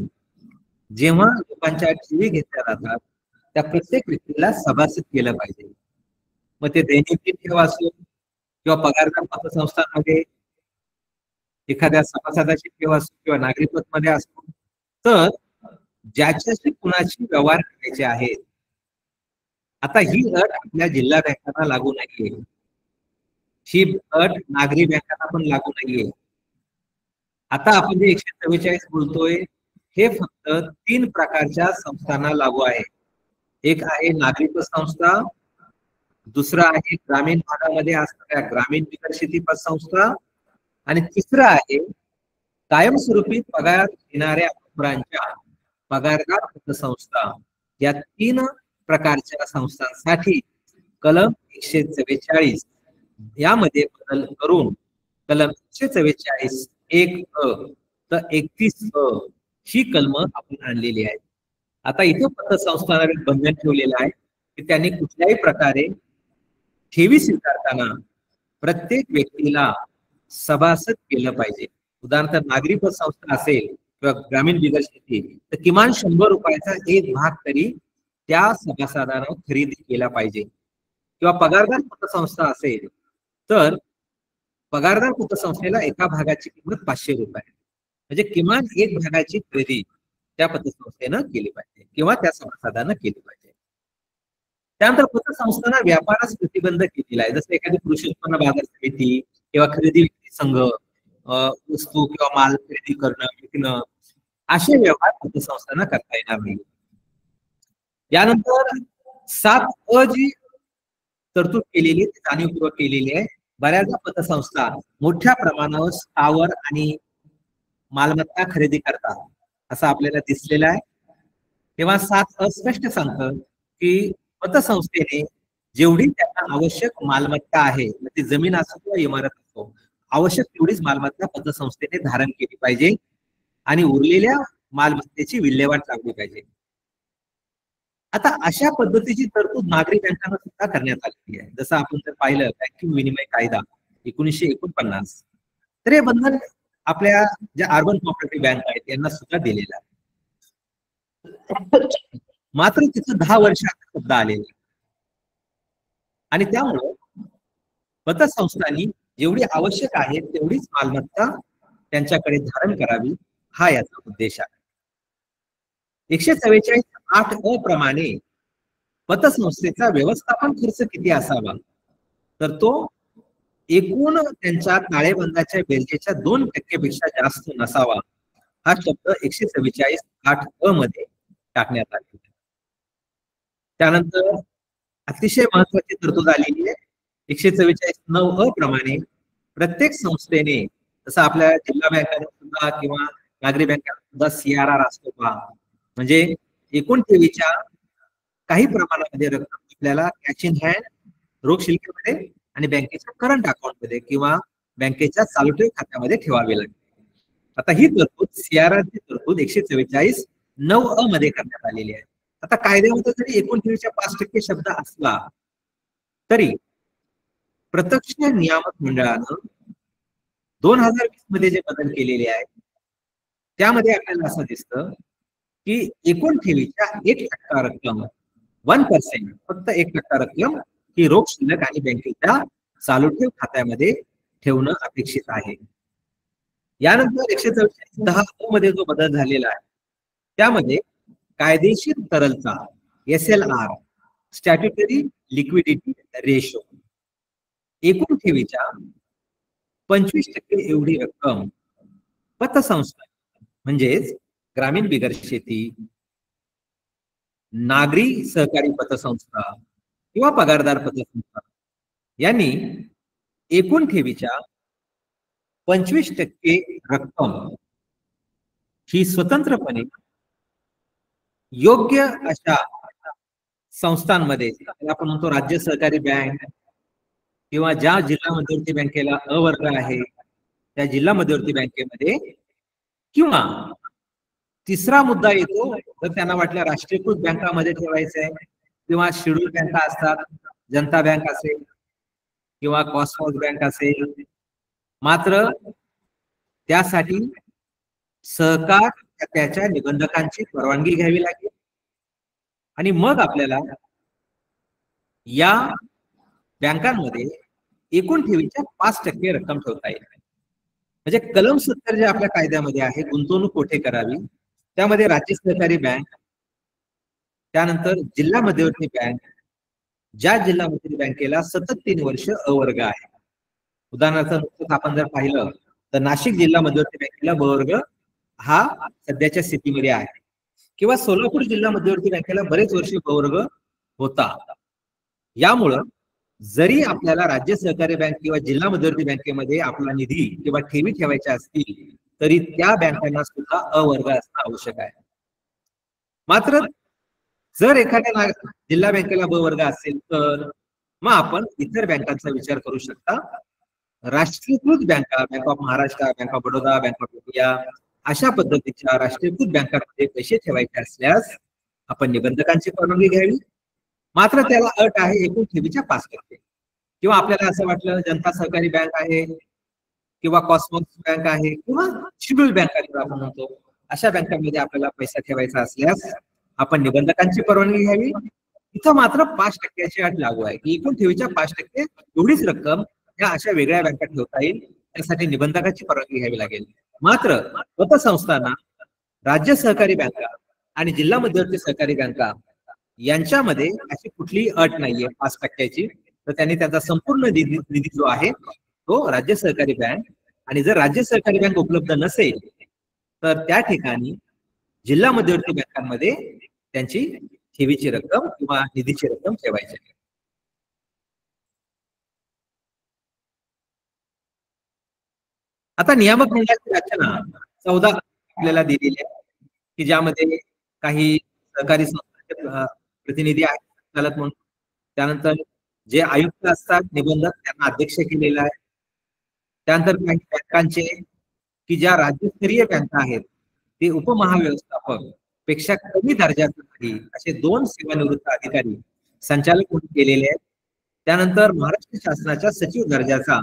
जेव्हा लोकांच्या ठेवी घेतल्या जातात त्या प्रत्येक व्यक्तीला सभासद केलं पाहिजे. मग ते दैनंदिन ठेव असो किंवा पगारदार पतसंस्थांमध्ये एखाद्या सभासदाची ठेव असो किंवा नागरिकत्व मध्ये असो, तर ज्याच्याशी कुणाशी व्यवहार करायचे आहेत. आता ही अट आपल्या जिल्हा बँकांना लागू नाहीये, ही अट नागरी बँकांना पण लागू नाहीये. आता आपण जे 144 बोलतोय हे फक्त 3 प्रकारच्या संस्थांना लागू आहे. एक आहे नागरी पतसंस्था, दुसरा आहे ग्रामीण भागामध्ये असणाऱ्या ग्रामीण विकसित पतसंस्था, आणि तिसरा आहे कायमस्वरूपी पगार देणाऱ्या नोकरांच्या पगारदार पतसंस्था. या 3 प्रकारच्या संस्थांसाठी कलम 144 यामध्ये बदल करून कलम 144(1)(अ) तर 31(अ) ही कलम आपण आणलेली आहे. आता इथं पतसंस्थांना बंधन ठेवलेलं आहे की त्यांनी कुठल्याही प्रकारे ठेवी स्वीकारताना प्रत्येक व्यक्तीला सभासद केलं पाहिजे. उदाहरणार्थ नागरी पतसंस्था असेल किंवा ग्रामीण बिगर शेती तर किमान 100 रुपयाचा एक भाग तरी त्या सभासदानं खरेदी केला पाहिजे. किंवा पगारदार पतसंस्था असेल तर पगारदार पतसंस्थेला एका भागाची किंमत 500 रुपये, म्हणजे किमान एक भागाची खरेदी त्या पतसंस्थेनं केली पाहिजे किंवा त्या सभासदानं केली पाहिजे. त्यानंतर पतसंस्थांना व्यापारास प्रतिबंध केलेला आहे. जसं एखादी कृषी उत्पन्न बाजार समिती किंवा खरेदी विक्री संघ वस्तू किंवा माल खरेदी करणं विकणं असे व्यवहार पतसंस्थांना करता येणार नाही. यानंतर 7(अ) जी तरतूद केलेली आहे जाणीवपूर्वक केलेली आहे. बऱ्याचदा पतसंस्था मोठ्या प्रमाणावर स्थावर आणि मालमत्ता खरेदी करतात असं आपल्याला दिसलेलं आहे. तेव्हा 7(अ) स्पष्ट सांगतं की पतसंस्थेने जेवढी त्यांना आवश्यक मालमत्ता आहे, ती जमीन असो किंवा इमारत असो, आवश्यक तेवढीच मालमत्ता पतसंस्थेने धारण केली पाहिजे आणि उरलेल्या मालमत्तेची विल्हेवाट लावली पाहिजे. आता अशा पद्धतीची तरतूद नागरी बँकांना सुद्धा करण्यात आलेली आहे. जसं आपण जर पाहिलं बँकिंग विनिमय कायदा 1949, तर हे बंधन आपल्या ज्या अर्बन कोऑपरेटिव्ह बँक आहेत यांना सुद्धा दिलेलं आहे. मात्र तिथं 10 वर्षाचा शब्द आलेला आणि त्यामुळं पतसंस्थांनी जेवढी आवश्यक आहे तेवढीच मालमत्ता त्यांच्याकडे धारण करावी हा याचा उद्देश आहे. 144(8)(अ) प्रमाणे पतसंस्थेचा व्यवस्थापन खर्च किती असावा, तर तो एकूण त्यांच्या ताळेबंदाच्या बेरजेच्या 2% पेक्षा जास्त नसावा हा शब्द 144(8)(अ) मध्ये टाकण्यात आला. त्यानंतर अतिशय महत्वाची तरतूद आलेली आहे 144(9)(अ) प्रमाणे प्रत्येक संस्थेने, जसं आपल्या जिल्हा बँकांना सुद्धा किंवा नागरी बँकांना सुद्धा CRR असतो का, म्हणजे एकूण ठेवीच्या काही प्रमाणामध्ये रक्कम आपल्याला कॅश इन हँड रोख शिल्लकीमध्ये आणि बँकेच्या करंट अकाउंट मध्ये किंवा बँकेच्या चालू ठेव खात्यामध्ये ठेवावी लागते. आता ही तरतूद CRR ची तरतूद 144(9)(अ) मध्ये करण्यात आलेली आहे. आता कायद्यामध्ये जरी एकूण ठेवीच्या 5% शब्द असला तरी प्रत्यक्ष नियामक मंडळानं 2020 मध्ये जे बदल केलेले आहेत त्यामध्ये आपल्याला असं दिसतं की एकूण ठेवीच्या 1% रक्कम 1%, फक्त 1% रक्कम ही रोख शिल्लक आणि बँकेच्या चालू ठेव खात्यामध्ये ठेवणं अपेक्षित आहे. यानंतर 144(10)(अ) मध्ये जो बदल झालेला आहे त्यामध्ये कायदेशीर तरलता SLR स्टॅट्युटरी लिक्विडिटी रेशो एकूण ठेवीच्या 25% एवढी रक्कम पतसंस्था म्हणजेच ग्रामीण बिगर शेती, नागरी सहकारी पतसंस्था किंवा पगारदार पतसंस्था यांनी एकूण ठेवीच्या 25% रक्कम ही स्वतंत्रपणे योग्य अशा संस्थांमध्ये, आपण म्हणतो राज्य सहकारी बँक किंवा ज्या जिल्हा मध्यवर्ती बँकेला अ वर्ग आहे त्या जिल्हा मध्यवर्ती बँकेमध्ये, किंवा तिसरा मुद्दा येतो जर त्यांना वाटलं राष्ट्रीयकृत बँकामध्ये ठेवायचं आहे किंवा शेड्यूल बँका असतात, जनता बँक असेल किंवा कॉसमॉस बँक असेल, मात्र त्यासाठी सहकार खात्याच्या निबंधकांची परवानगी घ्यावी लागेल आणि मग आपल्याला या बँकांमध्ये एकूण ठेवीच्या 5% रक्कम ठेवता येईल. म्हणजे कलम 70 जे आपल्या कायद्यामध्ये आहे, गुंतवणूक कोठे करावी, त्यामध्ये राज्य सहकारी बँक, त्यानंतर जिल्हा मध्यवर्ती बँक, ज्या जिल्हा मध्यवर्ती बँकेला सतत 3 वर्ष अवर्ग आहे. उदाहरणार्थ आपण जर पाहिलं तर नाशिक जिल्हा मध्यवर्ती बँकेला ब वर्ग हा सध्याच्या स्थितीमध्ये आहे, किंवा सोलापूर जिल्हा मध्यवर्ती बँकेला बरेच वर्ष ब वर्ग होता. यामुळं जरी आपल्याला राज्य सहकारी बँक किंवा जिल्हा मध्यवर्ती बँकेमध्ये आपला निधी किंवा ठेवी ठेवायच्या असतील तरी त्या बँकांना सुद्धा अ वर्ग असणं आवश्यक आहे. मात्र जर एखाद्या जिल्हा बँकेला ब वर्ग असेल तर मग आपण इतर बँकांचा विचार करू शकता. राष्ट्रीयकृत बँका, bank of Maharashtra, bank of Baroda, bank of India, अशा पद्धतीच्या राष्ट्रीयकृत बँकांमध्ये पैसे ठेवायचे असल्यास आपण निबंधकांची परवानगी घ्यावी. मात्र त्याला अट आहे एकूण ठेवीच्या 5%. किंवा आपल्याला असं वाटलं जनता सहकारी बँक आहे किंवा कॉसमॉस बँक आहे किंवा शेड्यूल बँक आहे आपण म्हणतो, अशा बँकांमध्ये आपल्याला पैसा ठेवायचा असल्यास आपण निबंधकांची परवानगी घ्यावी. इथं मात्र 5%ची अट लागू आहे की एकूण ठेवीच्या 5% एवढीच रक्कम या अशा वेगळ्या बँकात ठेवता येईल, त्यासाठी निबंधकाची परवानगी घ्यावी लागेल. मात्र पतसंस्थांना राज्य सहकारी बँका आणि जिल्हा मध्यवर्ती सहकारी बँका यांच्यामध्ये अशी कुठलीही अट नाहीये 5%ची. तर त्यांनी त्यांचा संपूर्ण निधी जो आहे तो राज्य सहकारी बँक, आणि जर राज्य सहकारी बँक उपलब्ध नसेल तर त्या ठिकाणी जिल्हा मध्यवर्ती बँकांमध्ये त्यांची ठेवीची रक्कम किंवा निधीची रक्कम ठेवायची. आता नियामक मंडळाची रचना 14 आपल्याला दिलेली आहे की ज्यामध्ये काही सहकारी संस्थांचे प्रतिनिधी आहेत चालक म्हणून, त्यानंतर जे आयुक्त असतात निबंधक त्यांना अध्यक्ष केलेला आहे, त्यानंतर काही बँकांचे की ज्या राज्यस्तरीय बँका आहेत ते उपमहाव्यवस्थापक पेक्षा कमी दर्जाचे नाही असे 2 सेवानिवृत्त अधिकारी संचालक म्हणून केलेले आहेत. त्यानंतर महाराष्ट्र शासनाच्या सचिव दर्जाचा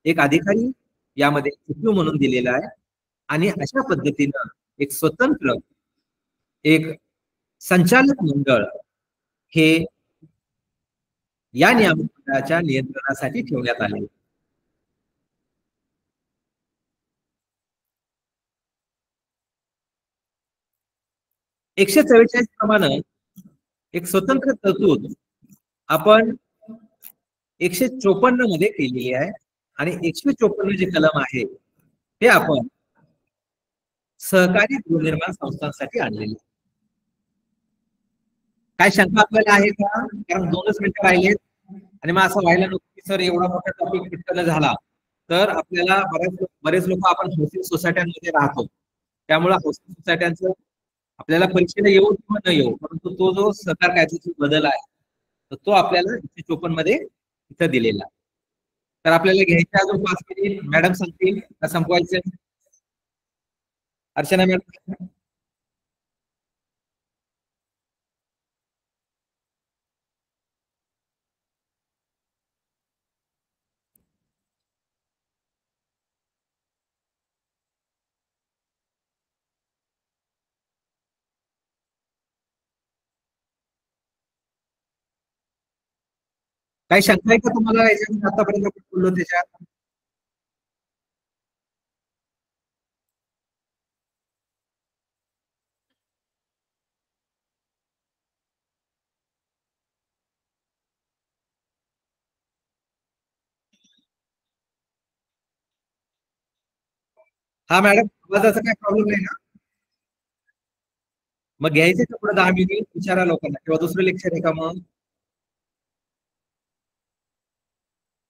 एक अधिकारी यामध्ये सचिव म्हणून दिलेला आहे. आणि अशा पद्धतीनं एक स्वतंत्र एक संचालक मंडळ हे या नियामक मंडळाच्या नियंत्रणासाठी ठेवण्यात आले. एकशे 44 प्रमाणे एक स्वतंत्र तरतूद आपण 154 मध्ये केलेली आहे आणि 154 जे कलम आहे ते आपण सहकारी गृहनिर्माण संस्थांसाठी आणलेले. काय शंका आपल्याला आहे का? कारण 2च मिनिटं राहिलेत आणि मग असं व्हायला नको की सर एवढा मोठा टॉपिक पिटकन झाला तर आपल्याला बरेच लोक आपण हाऊसिंग सोसायट्यांमध्ये राहतो, त्यामुळे हाऊसिंग सोसायट्यांचं आपल्याला परीक्षेला येऊ किंवा न येऊ, परंतु तो जो सहकार कायद्याचा बदल आहे तर तो आपल्याला 154 मध्ये इथं दिलेला. तर आपल्याला घ्यायचे अजून 5 मिनिट, मॅडम सांगतील का संपवायचे? अर्चना मॅडम. काही शंका आहे का तुम्हाला याच्यात आतापर्यंत बोललो त्याच्यात? हा मॅडम, आवाजाचा काही प्रॉब्लेम नाही ना? मग घ्यायचे का पुढे 10 मिनिट विचारा लोकांना, किंवा दुसरं लेक्चर आहे का मग?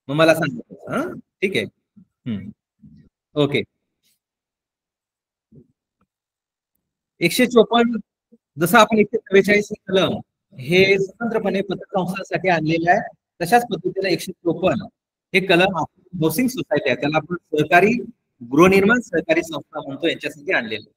मग मला सांगा. ठीक आहे. ओके. 154, जसं आपण 144 कलम हे स्वतंत्रपणे पतसंस्थांसाठी आणलेले आहे, तशाच पद्धतीने 154 हे कलम हाऊसिंग सोसायटी आहे, त्याला आपण सहकारी गृहनिर्माण सहकारी संस्था म्हणतो, यांच्यासाठी आणलेले.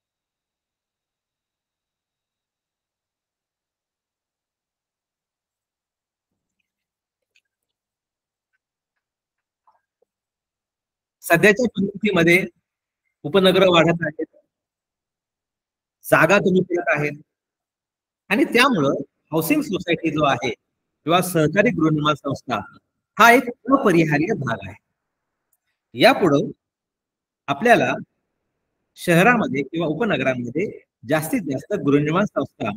सध्याच्या परिस्थितीमध्ये उपनगर वाढत आहेत, जागा कमी पडत आहेत, आणि त्यामुळं हाऊसिंग सोसायटी जो आहे किंवा सहकारी गृहनिर्माण संस्था हा एक अपरिहार्य भाग आहे. यापुढं आपल्याला शहरामध्ये किंवा उपनगरांमध्ये जास्तीत जास्त गृहनिर्माण संस्था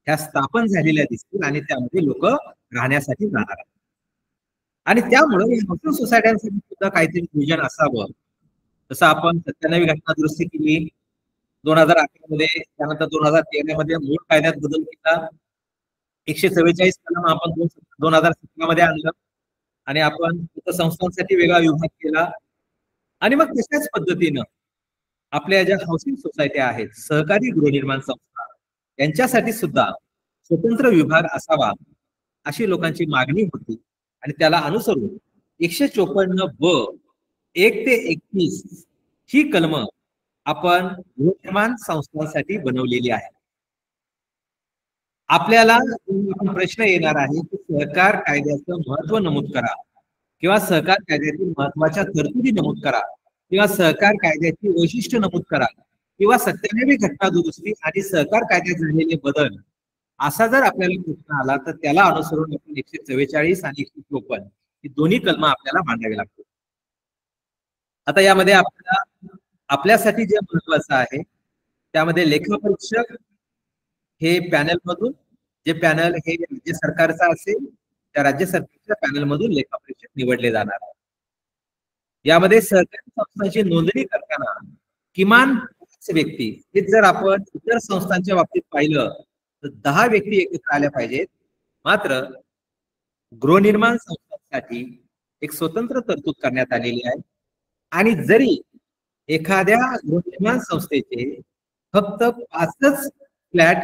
ह्या स्थापन झालेल्या दिसतील आणि त्यामध्ये लोक राहण्यासाठी जाणार आहेत. आणि त्यामुळे हाऊसिंग सोसायट्यांसाठी सुद्धा काहीतरी नियोजन असावं. जसं आपण 97वी घटना दुरुस्ती केली 2011 मध्ये, त्यानंतर 2013 मध्ये मूळ कायद्यात बदल केला, 144 कलम आपण 2017 मध्ये आणलं, आणि आपण संस्थांसाठी वेगळा विभाग केला. आणि मग तशाच पद्धतीनं आपल्या ज्या हाऊसिंग सोसायटी आहेत, सहकारी गृहनिर्माण संस्था, यांच्यासाठी सुद्धा स्वतंत्र विभाग असावा अशी लोकांची मागणी होती. आणि त्याला अनुसरून 154 ब 1 ते 31 ही कलम आपण गृहनिर्माण संस्थांसाठी बनवलेली आहे. आपल्याला प्रश्न येणार आहे की सहकार कायद्याचं महत्व नमूद करा, किंवा सहकार कायद्यातील महत्वाच्या तरतुदी नमूद करा, किंवा सहकार कायद्याची वैशिष्ट्य नमूद करा, किंवा 97वी घटना दुरुस्ती आणि सहकार कायद्यात झालेले बदल, असा जर आपल्याला प्रश्न आला तर त्याला अनुसरून आपण 144 आणि 154 ही दोन्ही कलम आपल्याला मांडावी लागतील. आता यामध्ये आपल्याला आपल्यासाठी जे महत्वाचं आहे त्यामध्ये लेखापरीक्षक हे पॅनल मधून, जे पॅनल हे राज्य सरकारचा असेल त्या राज्य सरकारच्या पॅनल मधून लेखापरीक्षक निवडले जाणार आहे. यामध्ये सहकारी संस्थांची नोंदणी करताना किमान 5 व्यक्ती, हे जर आपण इतर संस्थांच्या बाबतीत पाहिलं तर 10 व्यक्ती एकत्र आल्या पाहिजेत. मात्र गृहनिर्माण संस्थांसाठी एक स्वतंत्र तरतूद करण्यात आलेली आहे. आणि जरी एखाद्या गृहनिर्माण संस्थेचे फक्त 5च फ्लॅट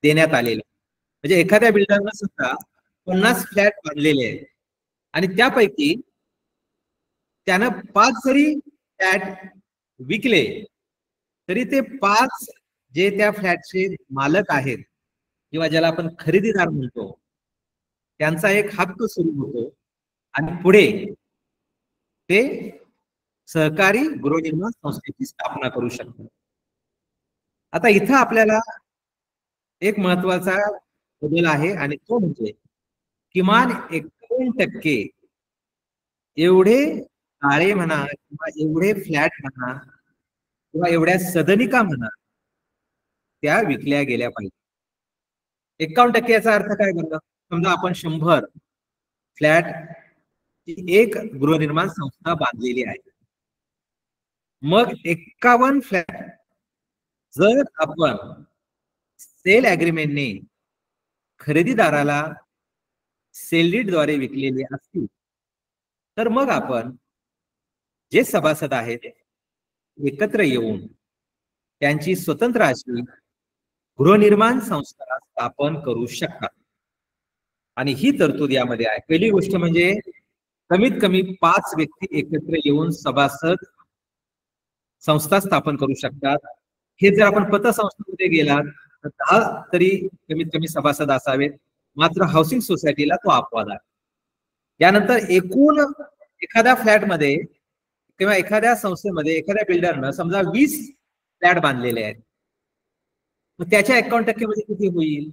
देण्यात आलेले, म्हणजे एखाद्या बिल्डरनं सुद्धा 50 फ्लॅट बांधलेले आहेत आणि त्यापैकी त्यानं 5 जरी फ्लॅट विकले तरी ते 5 जे त्या फ्लॅटचे मालक आहेत किंवा ज्याला आपण खरेदीदार म्हणतो त्यांचा एक हक्क सुरू होतो आणि पुढे ते सहकारी गृहनिर्माण संस्थेची स्थापना करू शकतात. आता इथं आपल्याला एक महत्वाचा बदल आहे आणि तो म्हणजे किमान 51% एवढे ताळे म्हणा किंवा एवढे फ्लॅट म्हणा किंवा एवढ्या सदनिका म्हणा त्या विकल्या गेल्या पाहिजे. 51% याचा अर्थ काय बघा, समजा आपण 100 फ्लॅट एक गृहनिर्माण संस्था बांधलेली आहे, मग 51 फ्लॅट जर आपण सेल अग्रीमेंटने खरेदीदाराला सेल डीड द्वारे विकलेली असतील तर मग आपण जे सभासद आहेत एकत्र येऊन त्यांची स्वतंत्र अशी गृहनिर्माण संस्था स्थापन करू शकतात. आणि ही तरतूद यामध्ये आहे. पहिली गोष्ट म्हणजे कमीत कमी 5 व्यक्ती एकत्र येऊन सभासद संस्था स्थापन करू शकतात. हे जर आपण पतसंस्थेमध्ये गेलात तर 10 तरी कमीत कमी सभासद असावेत. मात्र हाऊसिंग सोसायटीला तो अपवाद आहे. त्यानंतर एकूण एखाद्या फ्लॅटमध्ये किंवा एखाद्या संस्थेमध्ये एखाद्या बिल्डरनं समजा 20 फ्लॅट बांधलेले आहेत, मग त्याच्या 51% मध्ये किती होईल,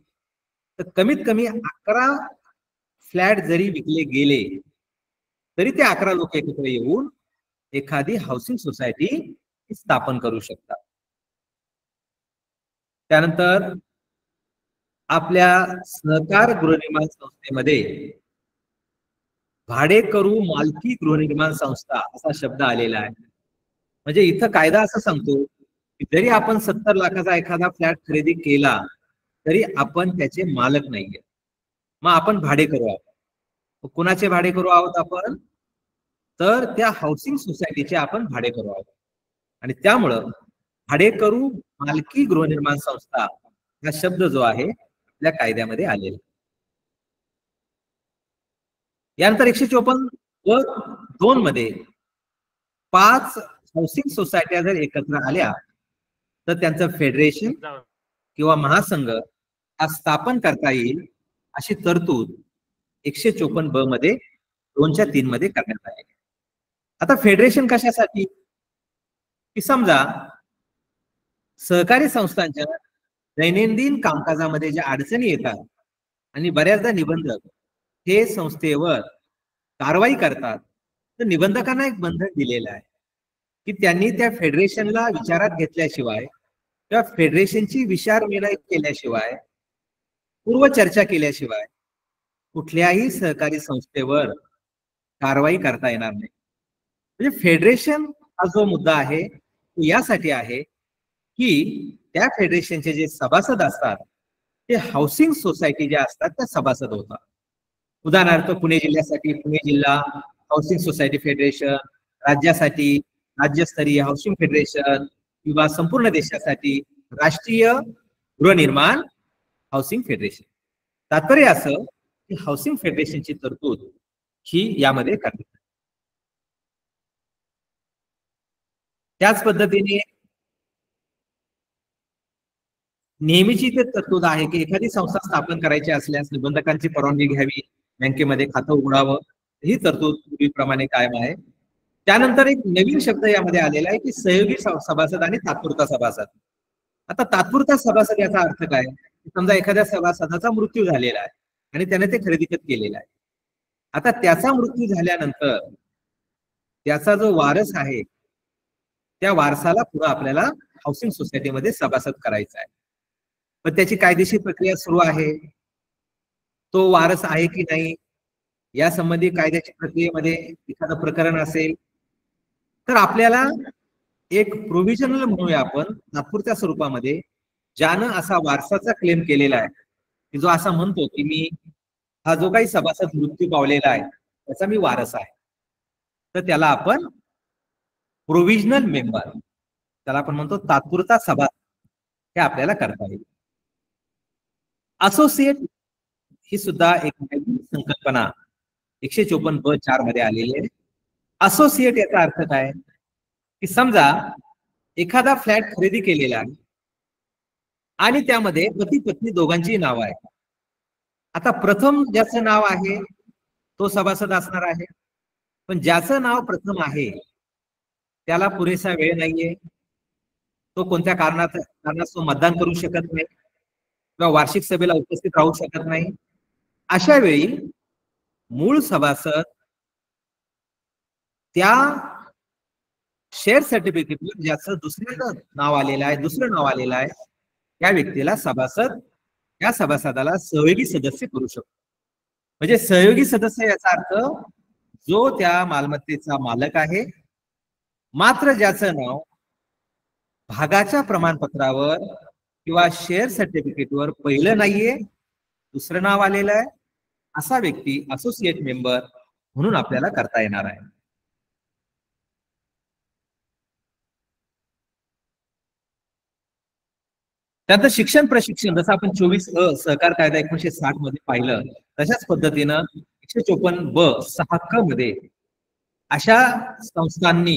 तर कमीत कमी 11 फ्लॅट जरी विकले गेले तरी ते 11 लोक एकत्र येऊन एखादी हाऊसिंग सोसायटी स्थापन करू शकतात. त्यानंतर आपल्या सहकार गृहनिर्माण संस्थेमध्ये भाडेकरू मालकी गृहनिर्माण संस्था असा शब्द आलेला आहे. म्हणजे इथं कायदा असं सांगतो की जरी आपण 70 लाखाचा एखादा फ्लॅट खरेदी केला तरी आपण त्याचे मालक नाहीये, मग आपण भाडेकरू आहोत. कुणाचे भाडे करू आहोत आपण? तर त्या हाऊसिंग सोसायटीचे आपण भाडे करू आहोत. आणि त्यामुळं भाडेकरू मालकी गृहनिर्माण संस्था हा शब्द जो आहे आपल्या कायद्यामध्ये आलेला. यानंतर 154(2) मध्ये 5 हाऊसिंग सोसायट्या जर एकत्र आल्या तर त्यांचं फेडरेशन किंवा महासंघ हा स्थापन करता येईल अशी तरतूद 154(ब) मध्ये 2(3) मध्ये करण्यात आली. आता फेडरेशन कशासाठी? की समजा सहकारी संस्थांच्या दैनंदिन कामकाजामध्ये ज्या अडचणी येतात आणि बऱ्याचदा निबंधक हे संस्थेवर कारवाई करतात, तर निबंधकांना एक बंधन दिलेलं आहे की त्यांनी त्या फेडरेशनला विचारात घेतल्याशिवाय किंवा फेडरेशनची विचारविनिमय केल्याशिवाय, पूर्व चर्चा केल्याशिवाय कुठल्याही सहकारी संस्थेवर कारवाई करता येणार नाही. म्हणजे फेडरेशन हा जो मुद्दा आहे तो यासाठी आहे की त्या फेडरेशनचे जे सभासद असतात ते हाऊसिंग सोसायटी ज्या असतात त्या सभासद होतात. उदाहरणार्थ पुणे जिल्ह्यासाठी पुणे जिल्हा हाऊसिंग सोसायटी फेडरेशन, राज्यासाठी राज्यस्तरीय हाऊसिंग फेडरेशन किंवा संपूर्ण देशासाठी राष्ट्रीय गृहनिर्माण हाऊसिंग फेडरेशन. तात्पर्य असं की हाऊसिंग फेडरेशनची तरतूद ही यामध्ये करण्यात. त्याच पद्धतीने नेहमीची ते तरतूद आहे की एखादी संस्था स्थापन करायची असल्यास निबंधकांची परवानगी घ्यावी, बँकेमध्ये खातं उघडावं, ही तरतूद पूर्वीप्रमाणे कायम आहे. त्यानंतर एक नवीन शब्द यामध्ये आलेला आहे की सहयोगी सभासद आणि तात्पुरता सभासद. आता तात्पुरता सभासद याचा अर्थ काय? समजा एखाद्या सभासदाचा मृत्यू झालेला आहे आणि त्याने ते खरेदी केलेलं आहे. आता त्याचा मृत्यू झाल्यानंतर त्याचा जो वारस आहे त्या वारसाला पुढे आपल्याला हाऊसिंग सोसायटीमध्ये सभासद करायचा आहे. पण त्याची कायदेशीर प्रक्रिया सुरू आहे. तो वारस आहे की नाही या संबंधी कायद्याच्या प्रक्रियेमध्ये एखादं प्रकरण असेल तर आपल्याला एक प्रोव्हिजनल म्हणूया आपण तात्पुरत्या स्वरूपामध्ये, ज्यानं असा वारसाचा क्लेम केलेला आहे की जो असा म्हणतो की मी हा जो काही सभासद मृत्यू पावलेला आहे त्याचा मी वारस आहे, तर त्याला आपण प्रोव्हिजनल मेंबर, त्याला आपण म्हणतो तात्पुरता सभा, हे आपल्याला करता येईल. असोसिएट ही सुद्धा एक संकल्पना 154(ब)(4) मध्ये आलेली आहे. असोसिएट याचा अर्थ काय? की समजा एखादा फ्लॅट खरेदी केलेला आहे आणि त्यामध्ये पती पत्नी दोघांची नाव आहे. आता प्रथम ज्याचं नाव आहे तो सभासद असणार आहे, पण ज्याचं नाव प्रथम आहे त्याला पुरेसा वेळ नाहीये, तो कोणत्या कारणास्तव मतदान करू शकत नाही किंवा वार्षिक सभेला उपस्थित राहू शकत नाही. अशा वेळी मूळ सभासद त्या शेअर सर्टिफिकेटवर ज्याचं दुसरं नाव आलेलं आहे त्या व्यक्तीला त्या सभासदाला सहयोगी सदस्य करू शकतो. म्हणजे सहयोगी सदस्य याचा अर्थ जो त्या मालमत्तेचा मालक आहे, मात्र ज्याचं नाव भागाच्या प्रमाणपत्रावर किंवा शेअर सर्टिफिकेटवर पहिलं नाहीये, दुसरं नाव आलेलं आहे, असा व्यक्ती असोसिएट मेंबर म्हणून आपल्याला करता येणार आहे. त्यानंतर शिक्षण प्रशिक्षण, जसं आपण 24(अ) सहकार कायदा 1960 मध्ये पाहिलं तशाच पद्धतीनं 154(ब)(6) मध्ये अशा संस्थांनी,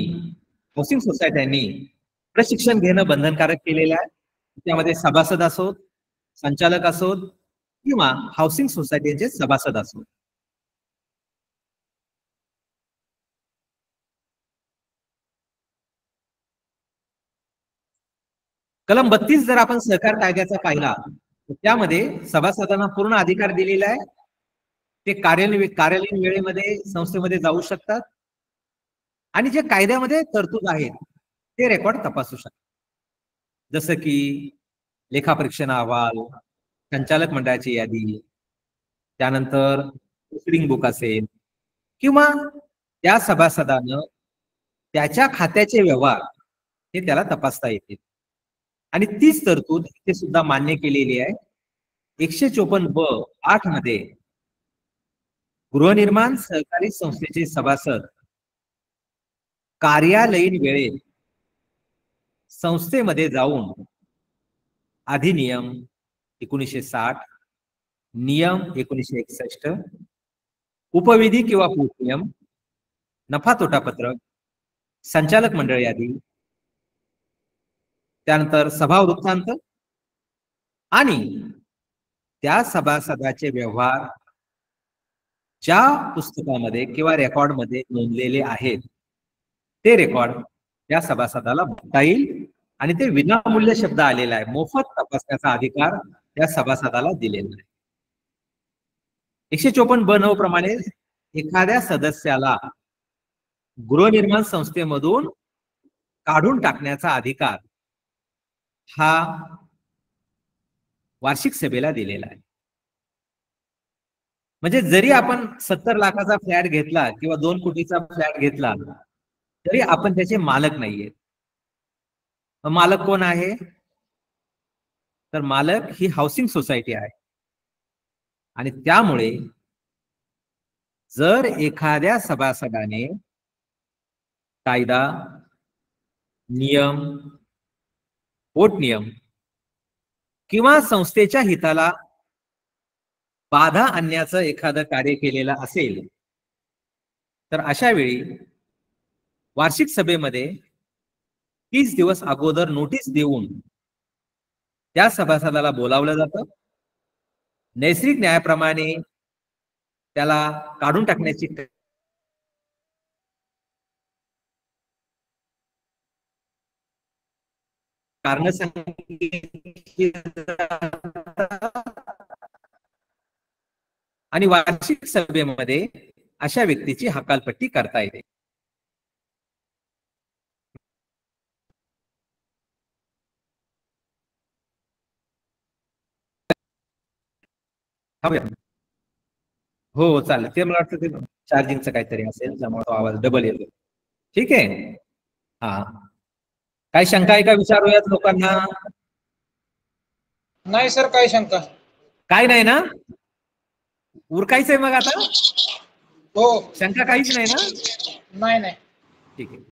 हाऊसिंग सोसायट्यांनी प्रशिक्षण घेणं बंधनकारक केलेलं आहे. त्यामध्ये सभासद असोत, संचालक असोत किंवा हाऊसिंग सोसायटीचे सभासद असोत. कलम 32 जर आपण सहकार कायद्याचा पाहिला तर त्यामध्ये सभासदांना पूर्ण अधिकार दिलेला आहे. ते कार्यालयीन वेळेमध्ये संस्थेमध्ये जाऊ शकतात आणि जे कायद्यामध्ये तरतूद आहेत ते रेकॉर्ड तपासू शकतात. जसं की लेखापरीक्षण अहवाल, संचालक मंडळाची यादी, त्यानंतर प्रोसिडिंग बुक असेल किंवा त्या सभासदानं त्याच्या खात्याचे व्यवहार हे त्याला तपासता येतील. आणि तीच तरतूद इथे सुद्धा मान्य केलेली आहे. 154(ब)(8) मध्ये गृहनिर्माण सहकारी संस्थेचे सभासद कार्यालयीन वेळेत संस्थेमध्ये जाऊन अधिनियम 1960, नियम 1961, उपविधी किंवा पोटनियम, नफा तोटा पत्रक, संचालक मंडळ यादी, त्यानंतर सभा वृत्तांत आणि त्या सभासदाचे व्यवहार ज्या पुस्तकामध्ये किंवा रेकॉर्डमध्ये नोंदलेले आहेत ते रेकॉर्ड त्या सभासदाला बघता येईल आणि ते विनामूल्य शब्द आलेला आहे, मोफत तपासण्याचा अधिकार त्या सभासदाला दिलेला आहे. 154 ब प्रमाणे एखाद्या सदस्याला गृहनिर्माण संस्थेमधून काढून टाकण्याचा अधिकार हा वार्षिक सभेला दिलेला आहे. म्हणजे जरी आपण 70 लाखाचा फ्लॅट घेतला किंवा 2 कोटीचा फ्लॅट घेतला तरी आपण त्याचे मालक नाहीये. मालक कोण आहे? तर मालक ही हाऊसिंग सोसायटी आहे. आणि त्यामुळे जर एखाद्या सभासदाने कायदा, नियम, पोटनियम किंवा संस्थेच्या हिताला बाधा आणण्याचं एखादं कार्य केलेलं असेल तर अशा वेळी वार्षिक सभेमध्ये 30 दिवस अगोदर नोटीस देऊन त्या सभासदाला बोलावलं जातं. नैसर्गिक न्यायाप्रमाणे त्याला काढून टाकण्याची कारण आणि वार्षिक सभेमध्ये अशा व्यक्तीची हकालपट्टी करता येते. हो चालेल. ते मला वाटतं ते चार्जिंगचं काहीतरी असेल त्यामुळे तो आवाज डबल येतो. ठीक आहे. हा, काय शंका आहे का विचारूयात लोकांना? नाही सर, काय शंका? काय नाही ना? उरकायचंय मग आता? हो. शंका काहीच नाही ना? नाही. ठीक आहे.